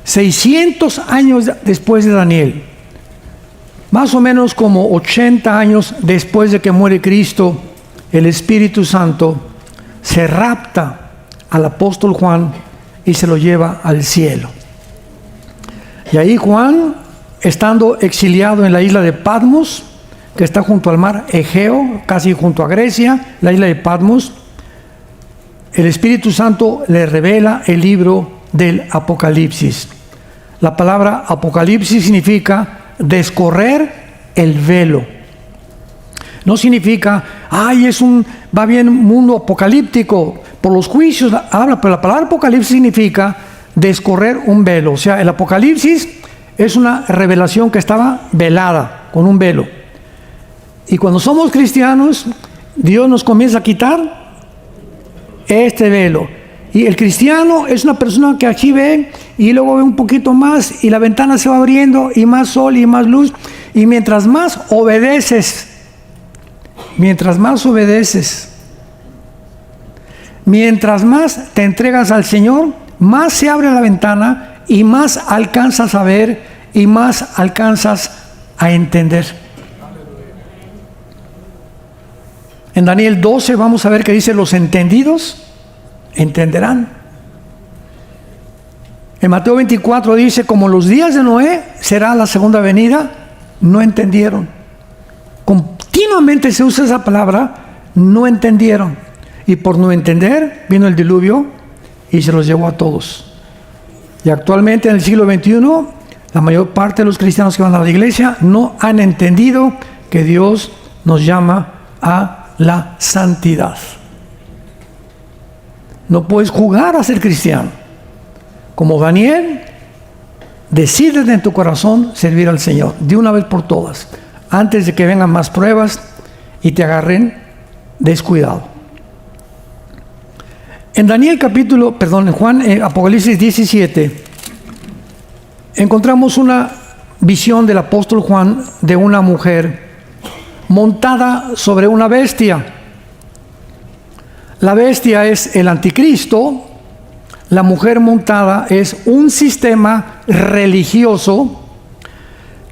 600 años después de Daniel. Más o menos como 80 años después de que muere Cristo, el Espíritu Santo se rapta al apóstol Juan y se lo lleva al cielo. Y ahí Juan, estando exiliado en la isla de Patmos, que está junto al mar Egeo, casi junto a Grecia, la isla de Patmos, el Espíritu Santo le revela el libro del Apocalipsis. La palabra Apocalipsis significa descorrer el velo. No significa, va bien un mundo apocalíptico, por los juicios habla, pero la palabra Apocalipsis significa descorrer un velo. O sea, el Apocalipsis es una revelación que estaba velada, con un velo. Y cuando somos cristianos, Dios nos comienza a quitar este velo. Y el cristiano es una persona que aquí ve y luego ve un poquito más y la ventana se va abriendo y más sol y más luz. Y mientras más obedeces, mientras más te entregas al Señor, más se abre la ventana y más alcanzas a ver y más alcanzas a entender. En Daniel 12 vamos a ver que dice: los entendidos entenderán. En Mateo 24 dice: como los días de Noé será la segunda venida. No entendieron. Continuamente se usa esa palabra, no entendieron. Y por no entender vino el diluvio y se los llevó a todos. Y actualmente en el siglo XXI, la mayor parte de los cristianos que van a la iglesia no han entendido que Dios nos llama a la santidad. No puedes jugar a ser cristiano. Como Daniel, decídete en tu corazón servir al Señor de una vez por todas, antes de que vengan más pruebas y te agarren descuidado. En Apocalipsis 17, encontramos una visión del apóstol Juan de una mujer montada sobre una bestia. La bestia es el anticristo. La mujer montada es un sistema religioso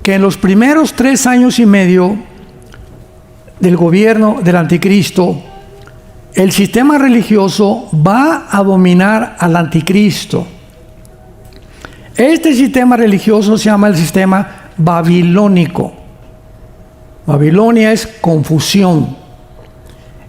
que en los primeros 3 años y medio del gobierno del anticristo, el sistema religioso va a dominar al anticristo. Este sistema religioso se llama el sistema babilónico. Babilonia es confusión.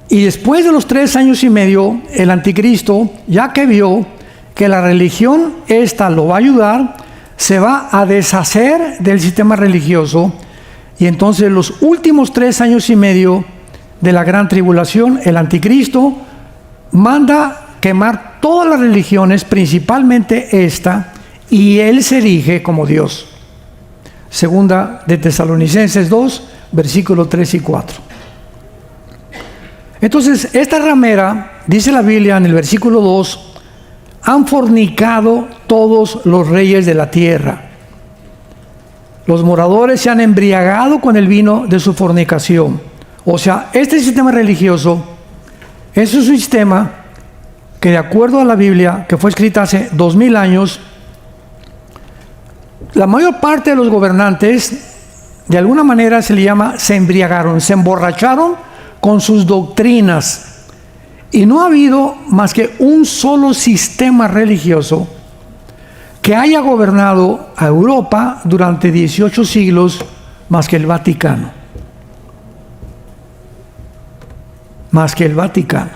Y después de los 3 años y medio, el anticristo, ya que vio que la religión esta lo va a ayudar, se va a deshacer del sistema religioso, y entonces los últimos 3 años y medio de la gran tribulación, el anticristo manda quemar todas las religiones, principalmente esta, y él se erige como Dios. Segunda de Tesalonicenses 2, versículos 3 y 4. Entonces, esta ramera, dice la Biblia en el versículo 2, han fornicado todos los reyes de la tierra. Los moradores se han embriagado con el vino de su fornicación. O sea, este sistema religioso es un sistema que, de acuerdo a la Biblia, que fue escrita hace 2000 años, la mayor parte de los gobernantes, de alguna manera se embriagaron, se emborracharon con sus doctrinas. Y no ha habido más que un solo sistema religioso que haya gobernado a Europa durante 18 siglos más que el Vaticano. Más que el Vaticano.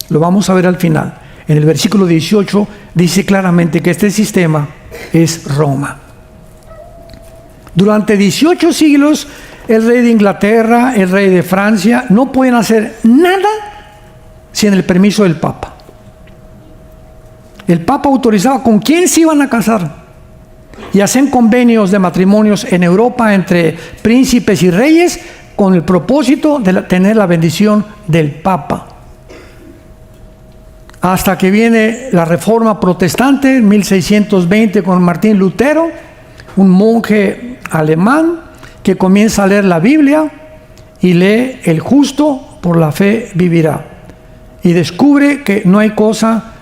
Lo vamos a ver al final. En el versículo 18 dice claramente que este sistema es Roma. Durante 18 siglos, el rey de Inglaterra, el rey de Francia, no pueden hacer nada sin el permiso del Papa. El Papa autorizaba con quién se iban a casar. Y hacen convenios de matrimonios en Europa entre príncipes y reyes con el propósito de tener la bendición del Papa. Hasta que viene la Reforma Protestante en 1620 con Martín Lutero, un monje alemán que comienza a leer la Biblia y lee: el justo por la fe vivirá. Y descubre que no hay cosa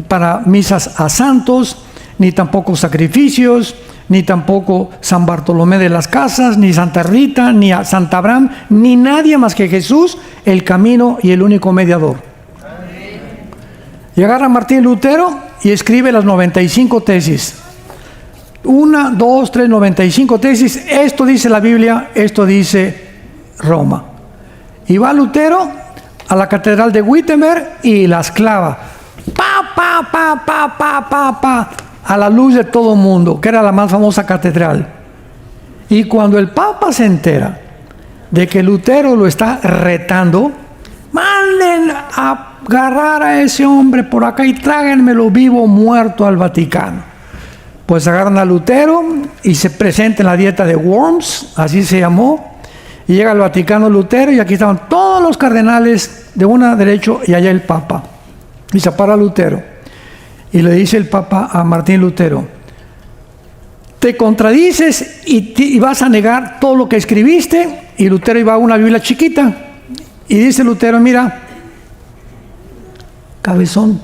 para misas a santos, ni tampoco sacrificios, ni tampoco San Bartolomé de las Casas, ni Santa Rita, ni a Santa Abraham, ni nadie más que Jesús, el camino y el único mediador. Y agarra Martín Lutero y escribe las 95 tesis. 1, 2, 3, 95 tesis. Esto dice la Biblia, esto dice Roma. Y va Lutero a la catedral de Wittenberg y las clava. A la luz de todo mundo, que era la más famosa catedral. Y cuando el Papa se entera de que Lutero lo está retando, manden a agarrar a ese hombre por acá y tráiganmelo vivo muerto al Vaticano. Pues agarran a Lutero y se presenta en la dieta de Worms, así se llamó, y llega al Vaticano Lutero y aquí estaban todos los cardenales de una derecho y allá el Papa. Y se para Lutero y le dice el Papa a Martín Lutero: te contradices y vas a negar todo lo que escribiste. Y Lutero iba a una Biblia chiquita y dice Lutero: mira, cabezón,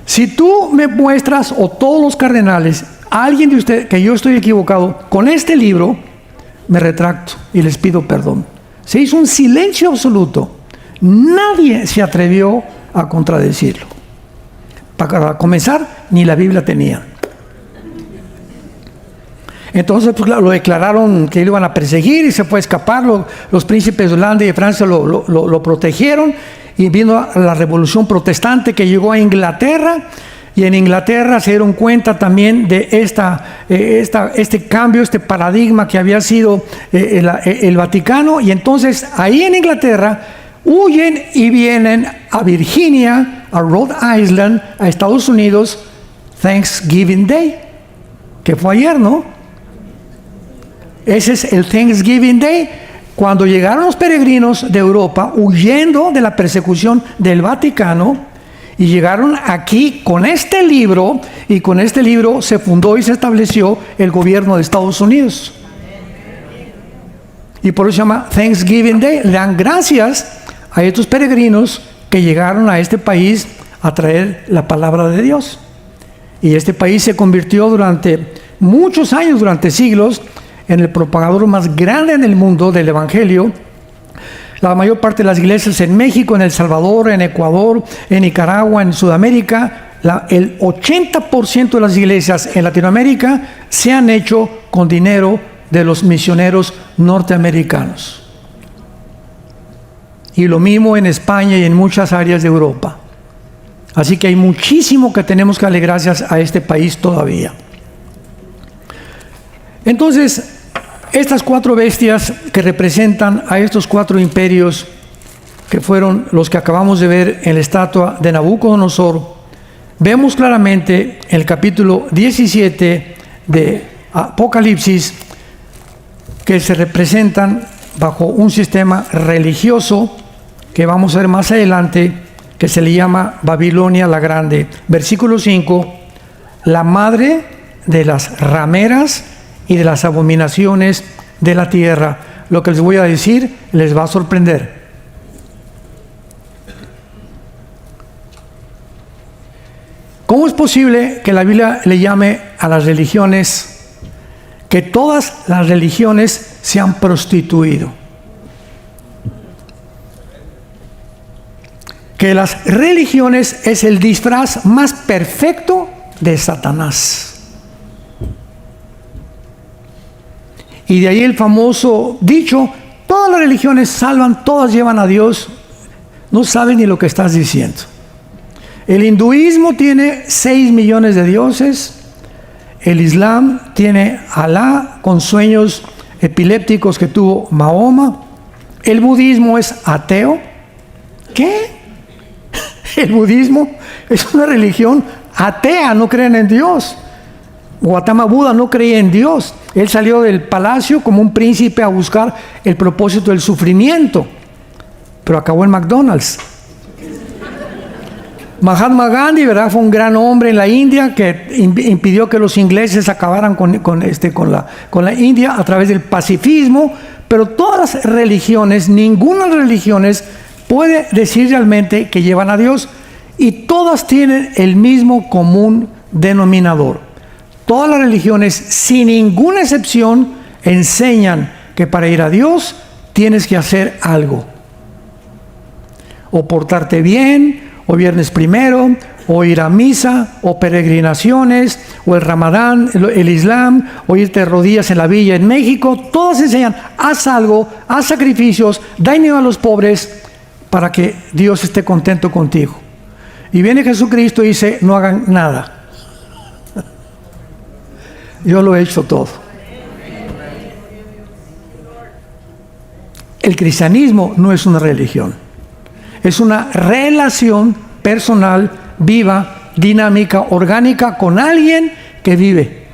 si tú me muestras, o todos los cardenales, a alguien de ustedes, que yo estoy equivocado con este libro, me retracto y les pido perdón. Se hizo un silencio absoluto. Nadie se atrevió a contradecirlo. Para comenzar, ni la Biblia tenía. Entonces, pues, lo declararon que lo iban a perseguir y se fue a escapar. Los príncipes de Holanda y de Francia lo protegieron, y vino la revolución protestante que llegó a Inglaterra. Y en Inglaterra se dieron cuenta también de este cambio, este paradigma que había sido el Vaticano. Y entonces ahí en Inglaterra huyen y vienen a Virginia, a Rhode Island, a Estados Unidos, Thanksgiving Day, que fue ayer, ¿no? Ese es el Thanksgiving Day, cuando llegaron los peregrinos de Europa huyendo de la persecución del Vaticano, y llegaron aquí con este libro, y con este libro se fundó y se estableció el gobierno de Estados Unidos. Y por eso se llama Thanksgiving Day. Le dan gracias a estos peregrinos que llegaron a este país a traer la palabra de Dios. Y este país se convirtió durante muchos años, durante siglos, en el propagador más grande en el mundo del Evangelio. La mayor parte de las iglesias en México, en El Salvador, en Ecuador, en Nicaragua, en Sudamérica, el 80% de las iglesias en Latinoamérica se han hecho con dinero de los misioneros norteamericanos. Y lo mismo en España y en muchas áreas de Europa. Así que hay muchísimo que tenemos que darle gracias a este país todavía. Entonces, estas 4 bestias que representan a estos 4 imperios, que fueron los que acabamos de ver en la estatua de Nabucodonosor, vemos claramente en el capítulo 17 de Apocalipsis que se representan bajo un sistema religioso que vamos a ver más adelante, que se le llama Babilonia la Grande. Versículo 5: la madre de las rameras y de las abominaciones de la tierra. Lo que les voy a decir les va a sorprender. ¿Cómo es posible que la Biblia le llame a las religiones, que todas las religiones se han prostituido? que las religiones es el disfraz más perfecto de Satanás. Y de ahí el famoso dicho: todas las religiones salvan, todas llevan a Dios. No sabes ni lo que estás diciendo. El hinduismo tiene 6 millones de dioses. El Islam tiene Alá con sueños epilépticos que tuvo Mahoma. El budismo es ateo. ¿Qué? El budismo es una religión atea, no creen en Dios. Gautama Buda no creía en Dios. Él salió del palacio como un príncipe a buscar el propósito del sufrimiento, pero acabó en McDonald's. Mahatma Gandhi, ¿verdad?, fue un gran hombre en la India que impidió que los ingleses acabaran con la India a través del pacifismo. Pero todas las religiones, ninguna de las religiones puede decir realmente que llevan a Dios, y todas tienen el mismo común denominador. Todas las religiones, sin ninguna excepción, enseñan que para ir a Dios tienes que hacer algo. O portarte bien, o viernes primero, o ir a misa, o peregrinaciones, o el Ramadán, el Islam, o irte de rodillas en la villa en México. Todos enseñan: haz algo, haz sacrificios, da dinero a los pobres para que Dios esté contento contigo. Y viene Jesucristo y dice: no hagan nada. Yo lo he hecho todo. El cristianismo no es una religión, es una relación personal, viva, dinámica, orgánica con alguien que vive.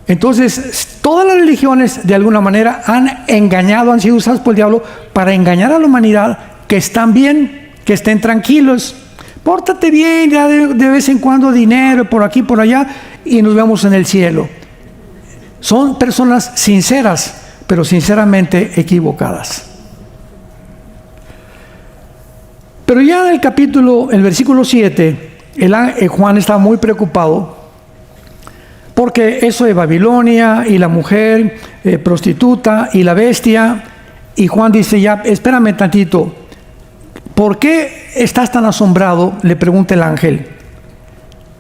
Entonces, todas las religiones de alguna manera han engañado, han sido usadas por el diablo para engañar a la humanidad, que están bien, que estén tranquilos. Pórtate bien, ya de vez en cuando dinero, por aquí, por allá, y nos vemos en el cielo. Son personas sinceras, pero sinceramente equivocadas. Pero ya en el capítulo, el versículo 7, Juan está muy preocupado, porque eso de Babilonia y la mujer prostituta y la bestia, y Juan dice: ya, espérame tantito. ¿Por qué estás tan asombrado?, le pregunta el ángel.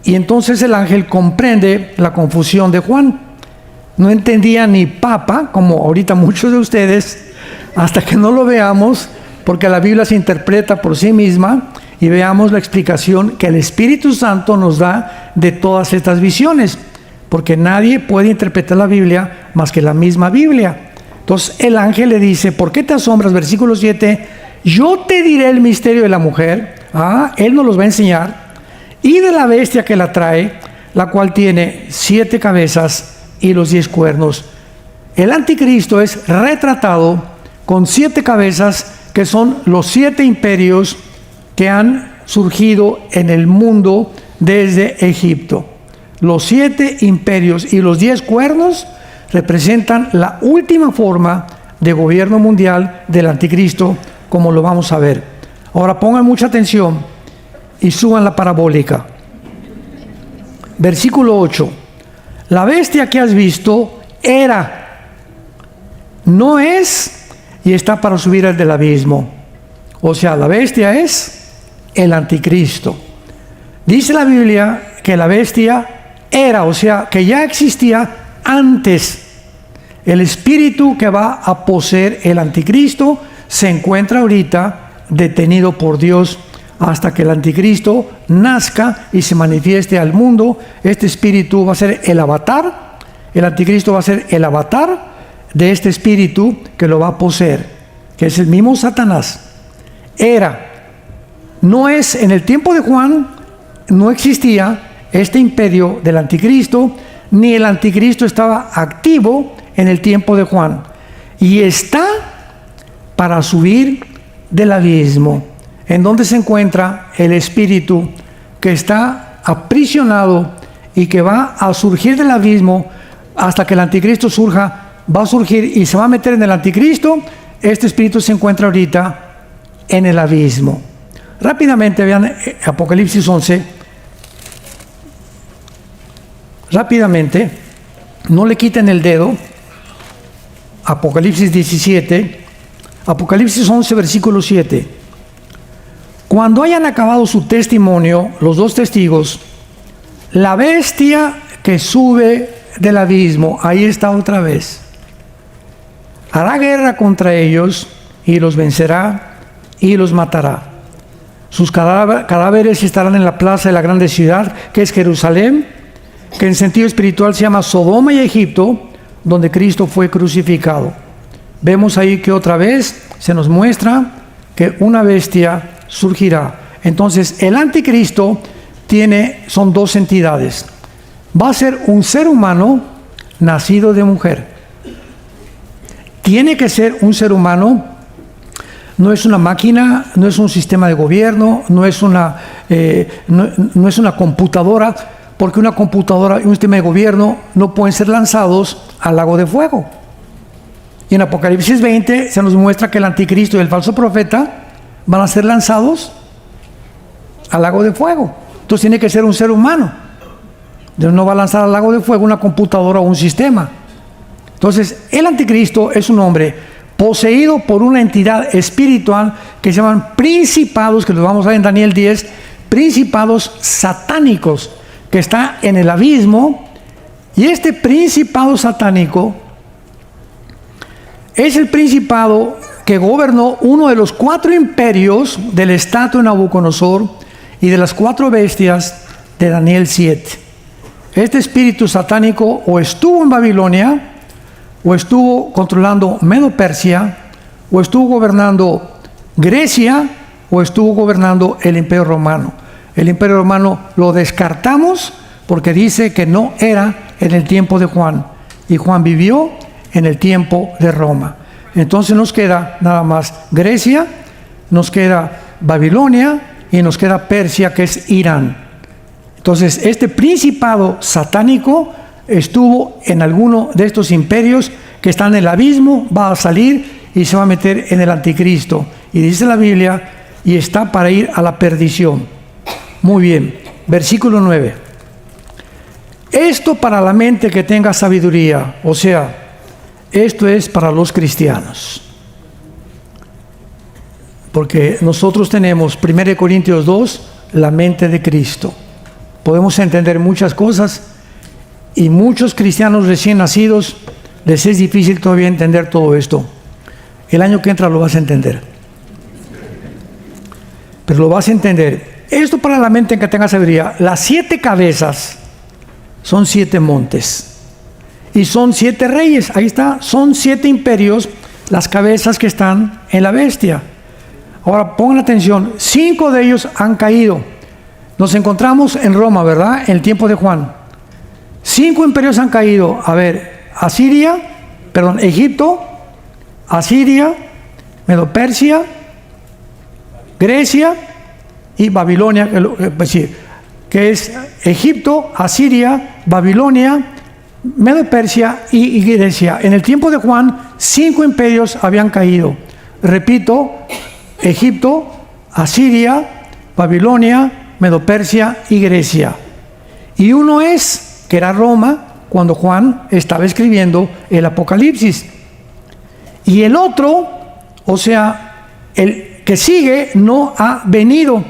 Y entonces el ángel comprende la confusión de Juan. No entendía ni papa, como ahorita muchos de ustedes, hasta que no lo veamos, porque la Biblia se interpreta por sí misma, y veamos la explicación que el Espíritu Santo nos da de todas estas visiones, porque nadie puede interpretar la Biblia más que la misma Biblia. Entonces el ángel le dice: ¿por qué te asombras? Versículo 7. Yo te diré el misterio de la mujer. Él nos los va a enseñar. Y de la bestia que la trae, la cual tiene 7 cabezas y los 10 cuernos. El anticristo es retratado con 7 cabezas, que son los 7 imperios que han surgido en el mundo desde Egipto. Los 7 imperios y los 10 cuernos representan la última forma de gobierno mundial del anticristo, como lo vamos a ver. Ahora pongan mucha atención y suban la parabólica. Versículo 8. La bestia que has visto era, no es, y está para subir al del abismo. O sea, la bestia es el anticristo. Dice la Biblia que la bestia era, o sea, que ya existía antes. El espíritu que va a poseer el anticristo se encuentra ahorita detenido por Dios hasta que el anticristo nazca y se manifieste al mundo. Este espíritu va a ser el avatar. El anticristo va a ser el avatar de este espíritu que lo va a poseer, que es el mismo Satanás. Era, no es, en el tiempo de Juan no existía este imperio del anticristo, ni el anticristo estaba activo en el tiempo de Juan, y está para subir del abismo, en donde se encuentra el espíritu que está aprisionado y que va a surgir del abismo hasta que el anticristo surja. Va a surgir y se va a meter en el anticristo. Este espíritu se encuentra ahorita en el abismo. Rápidamente vean Apocalipsis 11. Rápidamente, no le quiten el dedo. Apocalipsis 17, Apocalipsis 11, versículo 7. Cuando hayan acabado su testimonio, los dos testigos, la bestia que sube del abismo, ahí está otra vez, hará guerra contra ellos y los vencerá y los matará. Sus cadáveres estarán en la plaza de la grande ciudad, que es Jerusalén, que en sentido espiritual se llama Sodoma y Egipto, donde Cristo fue crucificado. Vemos ahí que otra vez se nos muestra que una bestia surgirá. Entonces, el anticristo son dos entidades. Va a ser un ser humano nacido de mujer. Tiene que ser un ser humano, no es una máquina, no es un sistema de gobierno, no es una computadora, porque una computadora y un sistema de gobierno no pueden ser lanzados al lago de fuego. Y en Apocalipsis 20 se nos muestra que el anticristo y el falso profeta van a ser lanzados al lago de fuego. Entonces tiene que ser un ser humano. Dios no va a lanzar al lago de fuego una computadora o un sistema. Entonces el anticristo es un hombre poseído por una entidad espiritual que se llaman principados, que los vamos a ver en Daniel 10, principados satánicos, que está en el abismo. Y este principado satánico es el principado que gobernó uno de los 4 imperios del estatua de Nabucodonosor y de las 4 bestias de Daniel 7. Este espíritu satánico o estuvo en Babilonia, o estuvo controlando Medo-Persia, o estuvo gobernando Grecia, o estuvo gobernando el Imperio Romano. El Imperio Romano lo descartamos porque dice que no era en el tiempo de Juan, y Juan vivió en el tiempo de Roma. Entonces nos queda nada más Grecia, nos queda Babilonia y nos queda Persia, que es Irán. Entonces este principado satánico estuvo en alguno de estos imperios que están en el abismo, va a salir y se va a meter en el anticristo. Y dice la Biblia, y está para ir a la perdición. Muy bien, versículo 9. Esto para la mente que tenga sabiduría, o sea, esto es para los cristianos. Porque nosotros tenemos, 1 Corintios 2, la mente de Cristo. Podemos entender muchas cosas y muchos cristianos recién nacidos les es difícil todavía entender todo esto. El año que entra lo vas a entender. Pero lo vas a entender. Esto para la mente que tenga sabiduría. Las 7 cabezas son 7 montes. Y son 7 reyes. Ahí está. Son 7 imperios las cabezas que están en la bestia. Ahora pongan atención. 5 de ellos han caído. Nos encontramos en Roma, ¿verdad? En el tiempo de Juan. 5 imperios han caído. A ver, Egipto, Asiria, Medo-Persia, Grecia y Babilonia, que es Egipto, Asiria, Babilonia, Medo-Persia y Grecia. En el tiempo de Juan, 5 imperios habían caído. Repito, Egipto, Asiria, Babilonia, Medo-Persia y Grecia. Y uno que era Roma, cuando Juan estaba escribiendo el Apocalipsis. Y el otro, o sea, el que sigue, no ha venido.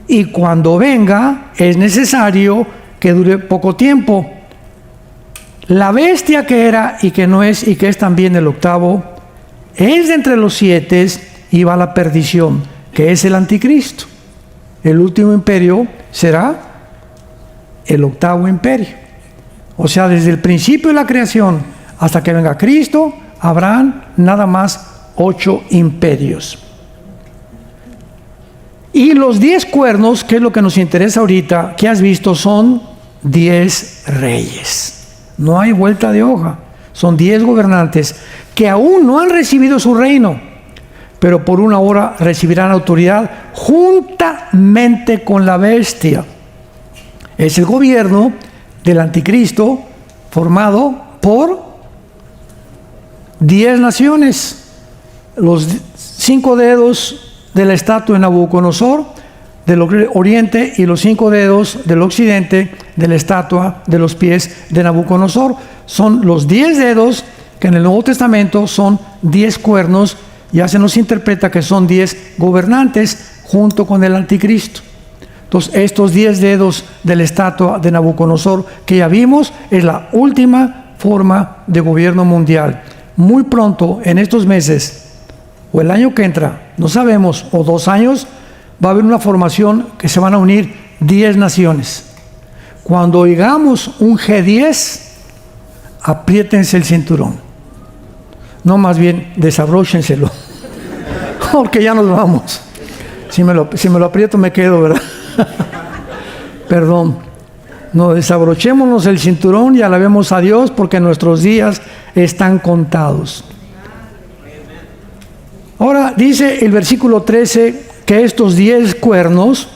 Y cuando venga, es necesario que dure poco tiempo. La bestia que era y que no es y que es también el octavo, es de entre los 7 y va a la perdición, que es el anticristo. El último imperio será el octavo imperio. O sea, desde el principio de la creación hasta que venga Cristo, habrán nada más 8 imperios. Y los 10 cuernos, que es lo que nos interesa ahorita, que has visto, son 10 reyes. No hay vuelta de hoja. Son 10 gobernantes que aún no han recibido su reino, pero por una hora recibirán autoridad juntamente con la bestia. Es el gobierno del anticristo formado por 10 naciones. Los 5 dedos de la estatua de Nabucodonosor del oriente y los 5 dedos del occidente de la estatua de los pies de Nabucodonosor. Son los 10 dedos que en el Nuevo Testamento son 10 cuernos. Ya se nos interpreta que son 10 gobernantes junto con el anticristo. Entonces, estos 10 dedos de la estatua de Nabucodonosor que ya vimos es la última forma de gobierno mundial. Muy pronto, en estos meses, o el año que entra, no sabemos, o 2 años, va a haber una formación que se van a unir 10 naciones. Cuando oigamos un G10, apriétense el cinturón. No, más bien, desabróchenselo. Porque ya nos vamos. Si me lo aprieto me quedo, ¿verdad? Perdón. No, desabrochémonos el cinturón y alabemos a Dios porque nuestros días están contados. Ahora dice el versículo 13 que estos 10 cuernos,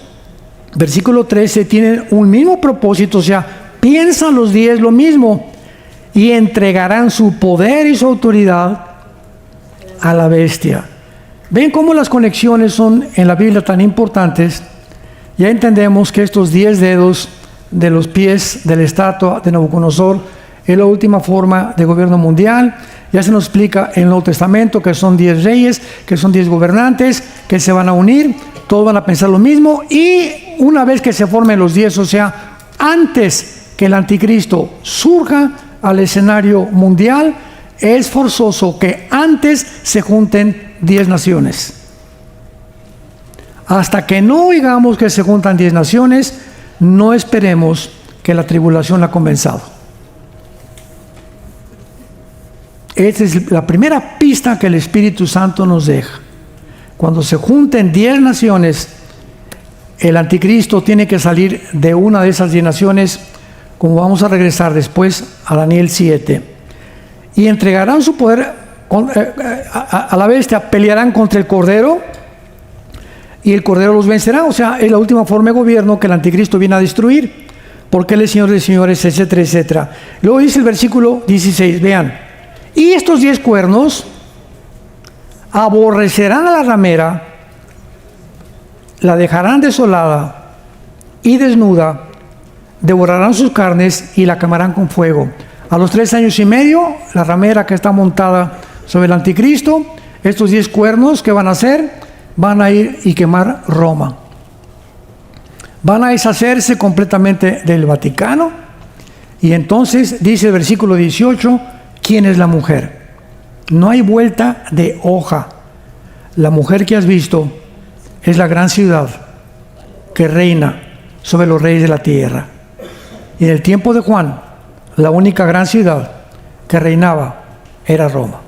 versículo 13, tienen un mismo propósito, o sea, piensan los 10 lo mismo, y entregarán su poder y su autoridad a la bestia. ¿Ven cómo las conexiones son en la Biblia tan importantes? Ya entendemos que estos 10 dedos de los pies de la estatua de Nabucodonosor es la última forma de gobierno mundial. Ya se nos explica en el Nuevo Testamento que son 10 reyes, que son 10 gobernantes, que se van a unir, todos van a pensar lo mismo, y una vez que se formen los 10, o sea, antes que el anticristo surja al escenario mundial, es forzoso que antes se junten 10 naciones. Hasta que no oigamos que se juntan 10 naciones, no esperemos que la tribulación ha comenzado. Esta es la primera pista que el Espíritu Santo nos deja. Cuando se junten 10 naciones, el anticristo tiene que salir de una de esas 10 naciones, como vamos a regresar después a Daniel 7. Y entregarán su poder a la bestia, pelearán contra el Cordero, y el Cordero los vencerá. O sea, es la última forma de gobierno que el anticristo viene a destruir, porque Él es Señor de señores, etcétera, etcétera. Luego dice el versículo 16, vean, y estos 10 cuernos aborrecerán a la ramera, la dejarán desolada y desnuda, devorarán sus carnes y la quemarán con fuego. A los 3 años y medio, la ramera que está montada sobre el anticristo, estos 10 cuernos, ¿qué van a hacer? Van a ir y quemar Roma. Van a deshacerse completamente del Vaticano. Y entonces dice el versículo 18, ¿quién es la mujer? No hay vuelta de hoja. La mujer que has visto es la gran ciudad que reina sobre los reyes de la tierra. Y en el tiempo de Juan, la única gran ciudad que reinaba era Roma.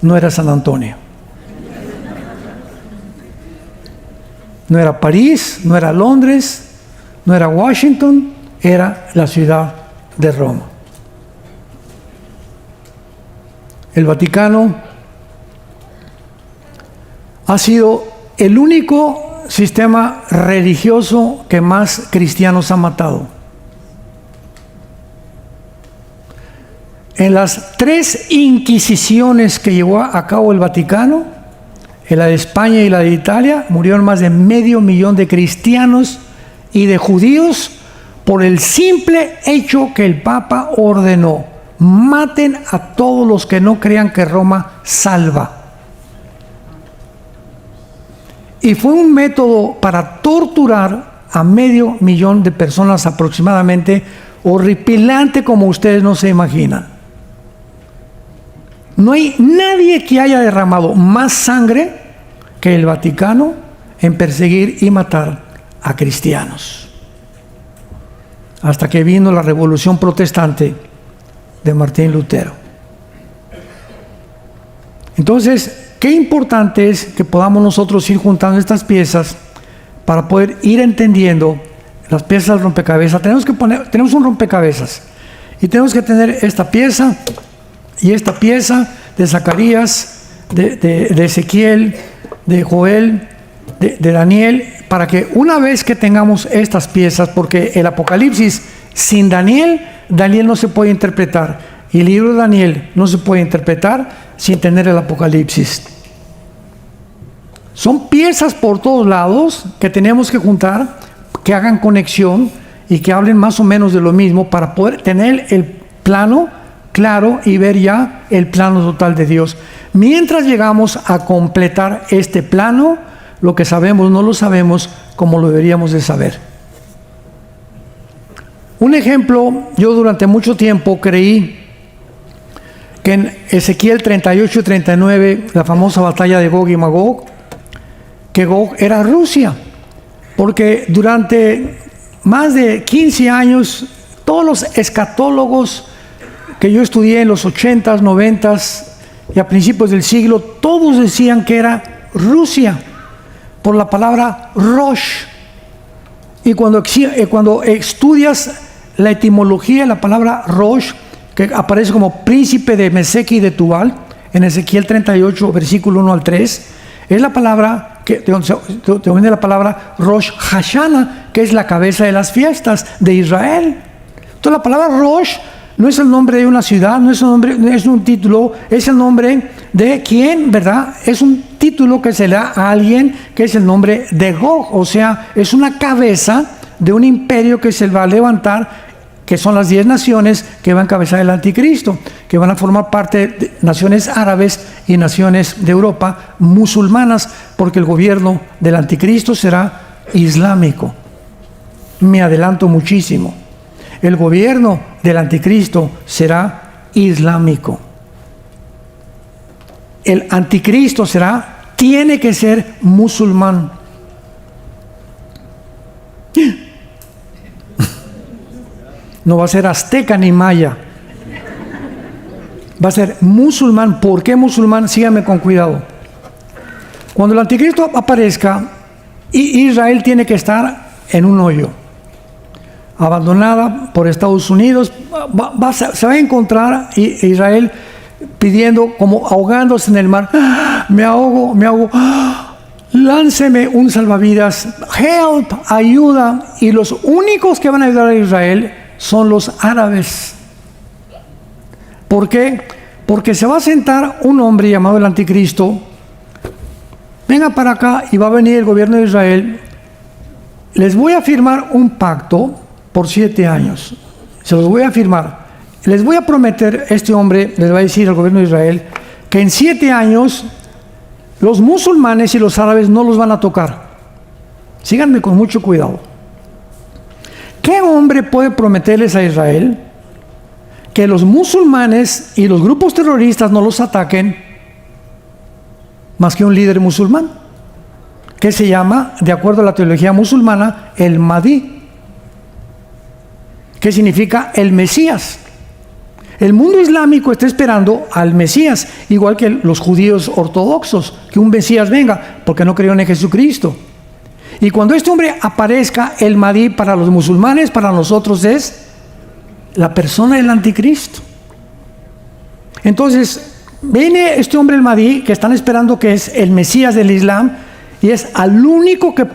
No era San Antonio. No era París, no era Londres, no era Washington, era la ciudad de Roma. El Vaticano ha sido el único sistema religioso que más cristianos ha matado. En las 3 inquisiciones que llevó a cabo el Vaticano, en la de España y la de Italia, murieron más de 500,000 de cristianos y de judíos por el simple hecho que el Papa ordenó: maten a todos los que no crean que Roma salva. Y fue un método para torturar a 500,000 de personas aproximadamente, horripilante como ustedes no se imaginan. No hay nadie que haya derramado más sangre que el Vaticano en perseguir y matar a cristianos. Hasta que vino la Revolución Protestante de Martín Lutero. Entonces, qué importante es que podamos nosotros ir juntando estas piezas para poder ir entendiendo las piezas del rompecabezas. Tenemos un rompecabezas y tenemos que tener esta pieza y esta pieza de Zacarías, de Ezequiel, de Joel, de Daniel, para que una vez que tengamos estas piezas, porque el Apocalipsis sin Daniel no se puede interpretar, y el libro de Daniel no se puede interpretar sin tener el Apocalipsis. Son piezas por todos lados que tenemos que juntar, que hagan conexión y que hablen más o menos de lo mismo para poder tener el plano claro y ver ya el plano total de Dios. Mientras llegamos a completar este plano, lo que sabemos no lo sabemos como lo deberíamos de saber. Un ejemplo, yo durante mucho tiempo creí que en Ezequiel 38 y 39, la famosa batalla de Gog y Magog, que Gog era Rusia, porque durante más de 15 años, todos los escatólogos que yo estudié en los 80s, 90s y a principios del siglo, todos decían que era Rusia, por la palabra Rosh. Y cuando estudias la etimología de la palabra Rosh, que aparece como príncipe de Mesec y de Tubal, en Ezequiel 38, versículo 1 al 3, es la palabra que te viene la palabra Rosh Hashanah, que es la cabeza de las fiestas de Israel. Entonces la palabra Rosh no es el nombre de una ciudad, no es un título, es el nombre de quién, ¿verdad? Es un título que se le da a alguien que es el nombre de Gog, o sea, es una cabeza de un imperio que se va a levantar, que son las 10 naciones que van a encabezar el anticristo, que van a formar parte de naciones árabes y naciones de Europa musulmanas, porque el gobierno del anticristo será islámico. Me adelanto muchísimo. El gobierno del anticristo será islámico. El anticristo tiene que ser musulmán. No va a ser azteca ni maya. Va a ser musulmán. ¿Por qué musulmán? Síganme con cuidado. Cuando el anticristo aparezca, Israel tiene que estar en un hoyo, abandonada por Estados Unidos. Se va a encontrar Israel pidiendo, como ahogándose en el mar. Me ahogo, me ahogo. Lánceme un salvavidas. Help, ayuda. Y los únicos que van a ayudar a Israel son los árabes. ¿Por qué? Porque se va a sentar un hombre llamado el anticristo. Venga para acá y va a venir el gobierno de Israel. Les voy a firmar un pacto por 7 años. Se los voy a firmar. Les voy a prometer, este hombre les va a decir al gobierno de Israel, que en 7 años los musulmanes y los árabes no los van a tocar. Síganme con mucho cuidado. ¿Qué hombre puede prometerles a Israel que los musulmanes y los grupos terroristas no los ataquen más que un líder musulmán, que se llama, de acuerdo a la teología musulmana, el Mahdi, que significa el Mesías? El mundo islámico está esperando al Mesías, igual que los judíos ortodoxos, que un Mesías venga, porque no creyeron en Jesucristo. Y cuando este hombre aparezca, el Mahdi para los musulmanes, para nosotros es la persona del anticristo. Entonces, viene este hombre, el Mahdi, que están esperando, que es el Mesías del Islam, y es al único que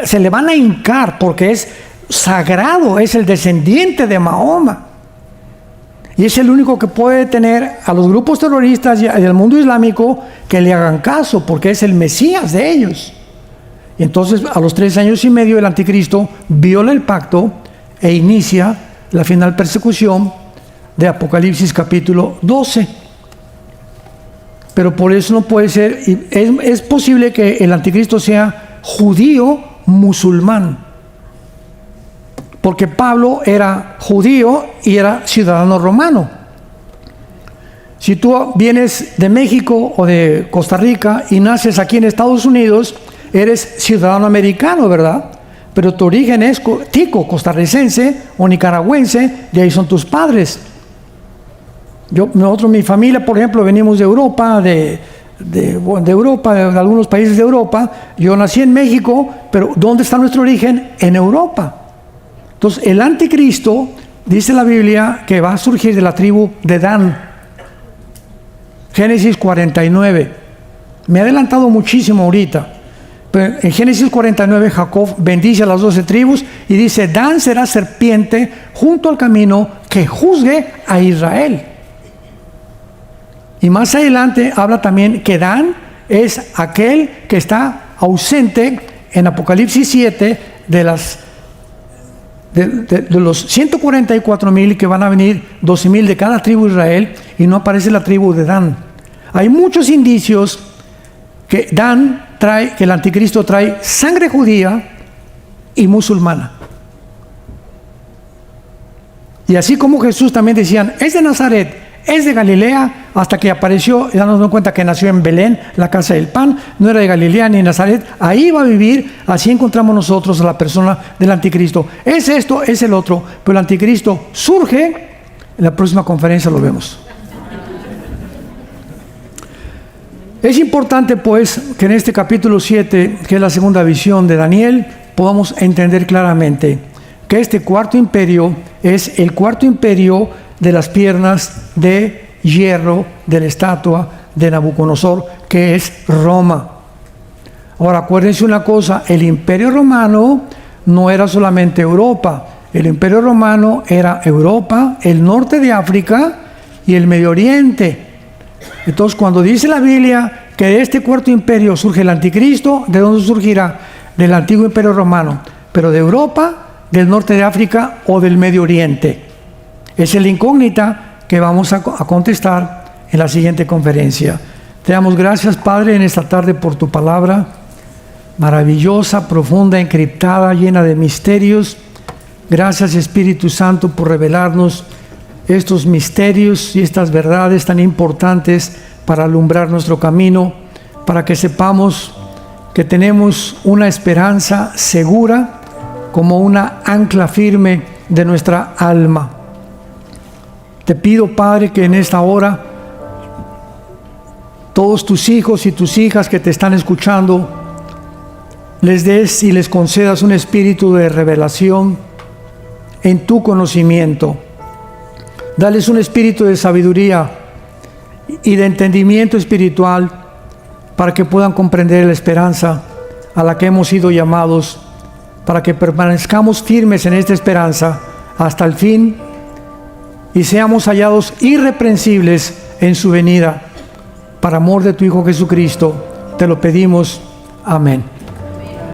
se le van a hincar, porque es sagrado, es el descendiente de Mahoma. Y es el único que puede tener a los grupos terroristas y al mundo islámico que le hagan caso, porque es el Mesías de ellos. Y entonces, a los 3 años y medio, el anticristo viola el pacto e inicia la final persecución de Apocalipsis capítulo 12. Pero por eso no puede ser, es posible que el anticristo sea judío musulmán, porque Pablo era judío y era ciudadano romano. Si tú vienes de México o de Costa Rica y naces aquí en Estados Unidos, eres ciudadano americano, ¿verdad? Pero tu origen es tico, costarricense o nicaragüense, de ahí son tus padres. Nosotros, mi familia, por ejemplo, venimos de Europa, de Europa, de algunos países de Europa. Yo nací en México, pero ¿dónde está nuestro origen? En Europa. Entonces, el anticristo, dice la Biblia, que va a surgir de la tribu de Dan. Génesis 49. Me he adelantado muchísimo ahorita. Pero en Génesis 49, Jacob bendice a las 12 tribus y dice: Dan será serpiente junto al camino que juzgue a Israel. Y más adelante habla también que Dan es aquel que está ausente en Apocalipsis 7 de los 144,000 que van a venir, 12,000 de cada tribu de Israel, y no aparece la tribu de Dan. Hay muchos indicios que Dan que el anticristo trae sangre judía y musulmana. Y así como Jesús también decían, es de Nazaret, es de Galilea, hasta que apareció y dándonos cuenta que nació en Belén, la casa del pan, no era de Galilea ni de Nazaret, ahí va a vivir. Así encontramos nosotros a la persona del anticristo. Es esto, es el otro, pero el anticristo surge. En la próxima conferencia lo vemos. Es importante pues que en este capítulo 7, que es la segunda visión de Daniel, podamos entender claramente que este cuarto imperio es el cuarto imperio de las piernas de hierro de la estatua de Nabucodonosor, que es Roma. Ahora acuérdense una cosa, el imperio romano no era solamente Europa, el imperio romano era Europa, el norte de África y el Medio Oriente. Entonces cuando dice la Biblia que de este cuarto imperio surge el anticristo, ¿de dónde surgirá? Del antiguo imperio romano, pero de Europa, del norte de África o del Medio Oriente. Esa es la incógnita que vamos a contestar en la siguiente conferencia. Te damos gracias, Padre, en esta tarde por tu palabra, maravillosa, profunda, encriptada, llena de misterios. Gracias, Espíritu Santo, por revelarnos estos misterios y estas verdades tan importantes para alumbrar nuestro camino, para que sepamos que tenemos una esperanza segura como una ancla firme de nuestra alma. Te pido, Padre, que en esta hora todos tus hijos y tus hijas que te están escuchando, les des y les concedas un espíritu de revelación en tu conocimiento. Dales un espíritu de sabiduría y de entendimiento espiritual para que puedan comprender la esperanza a la que hemos sido llamados, para que permanezcamos firmes en esta esperanza hasta el fin y seamos hallados irreprensibles en su venida. Para amor de tu Hijo Jesucristo, te lo pedimos. Amén.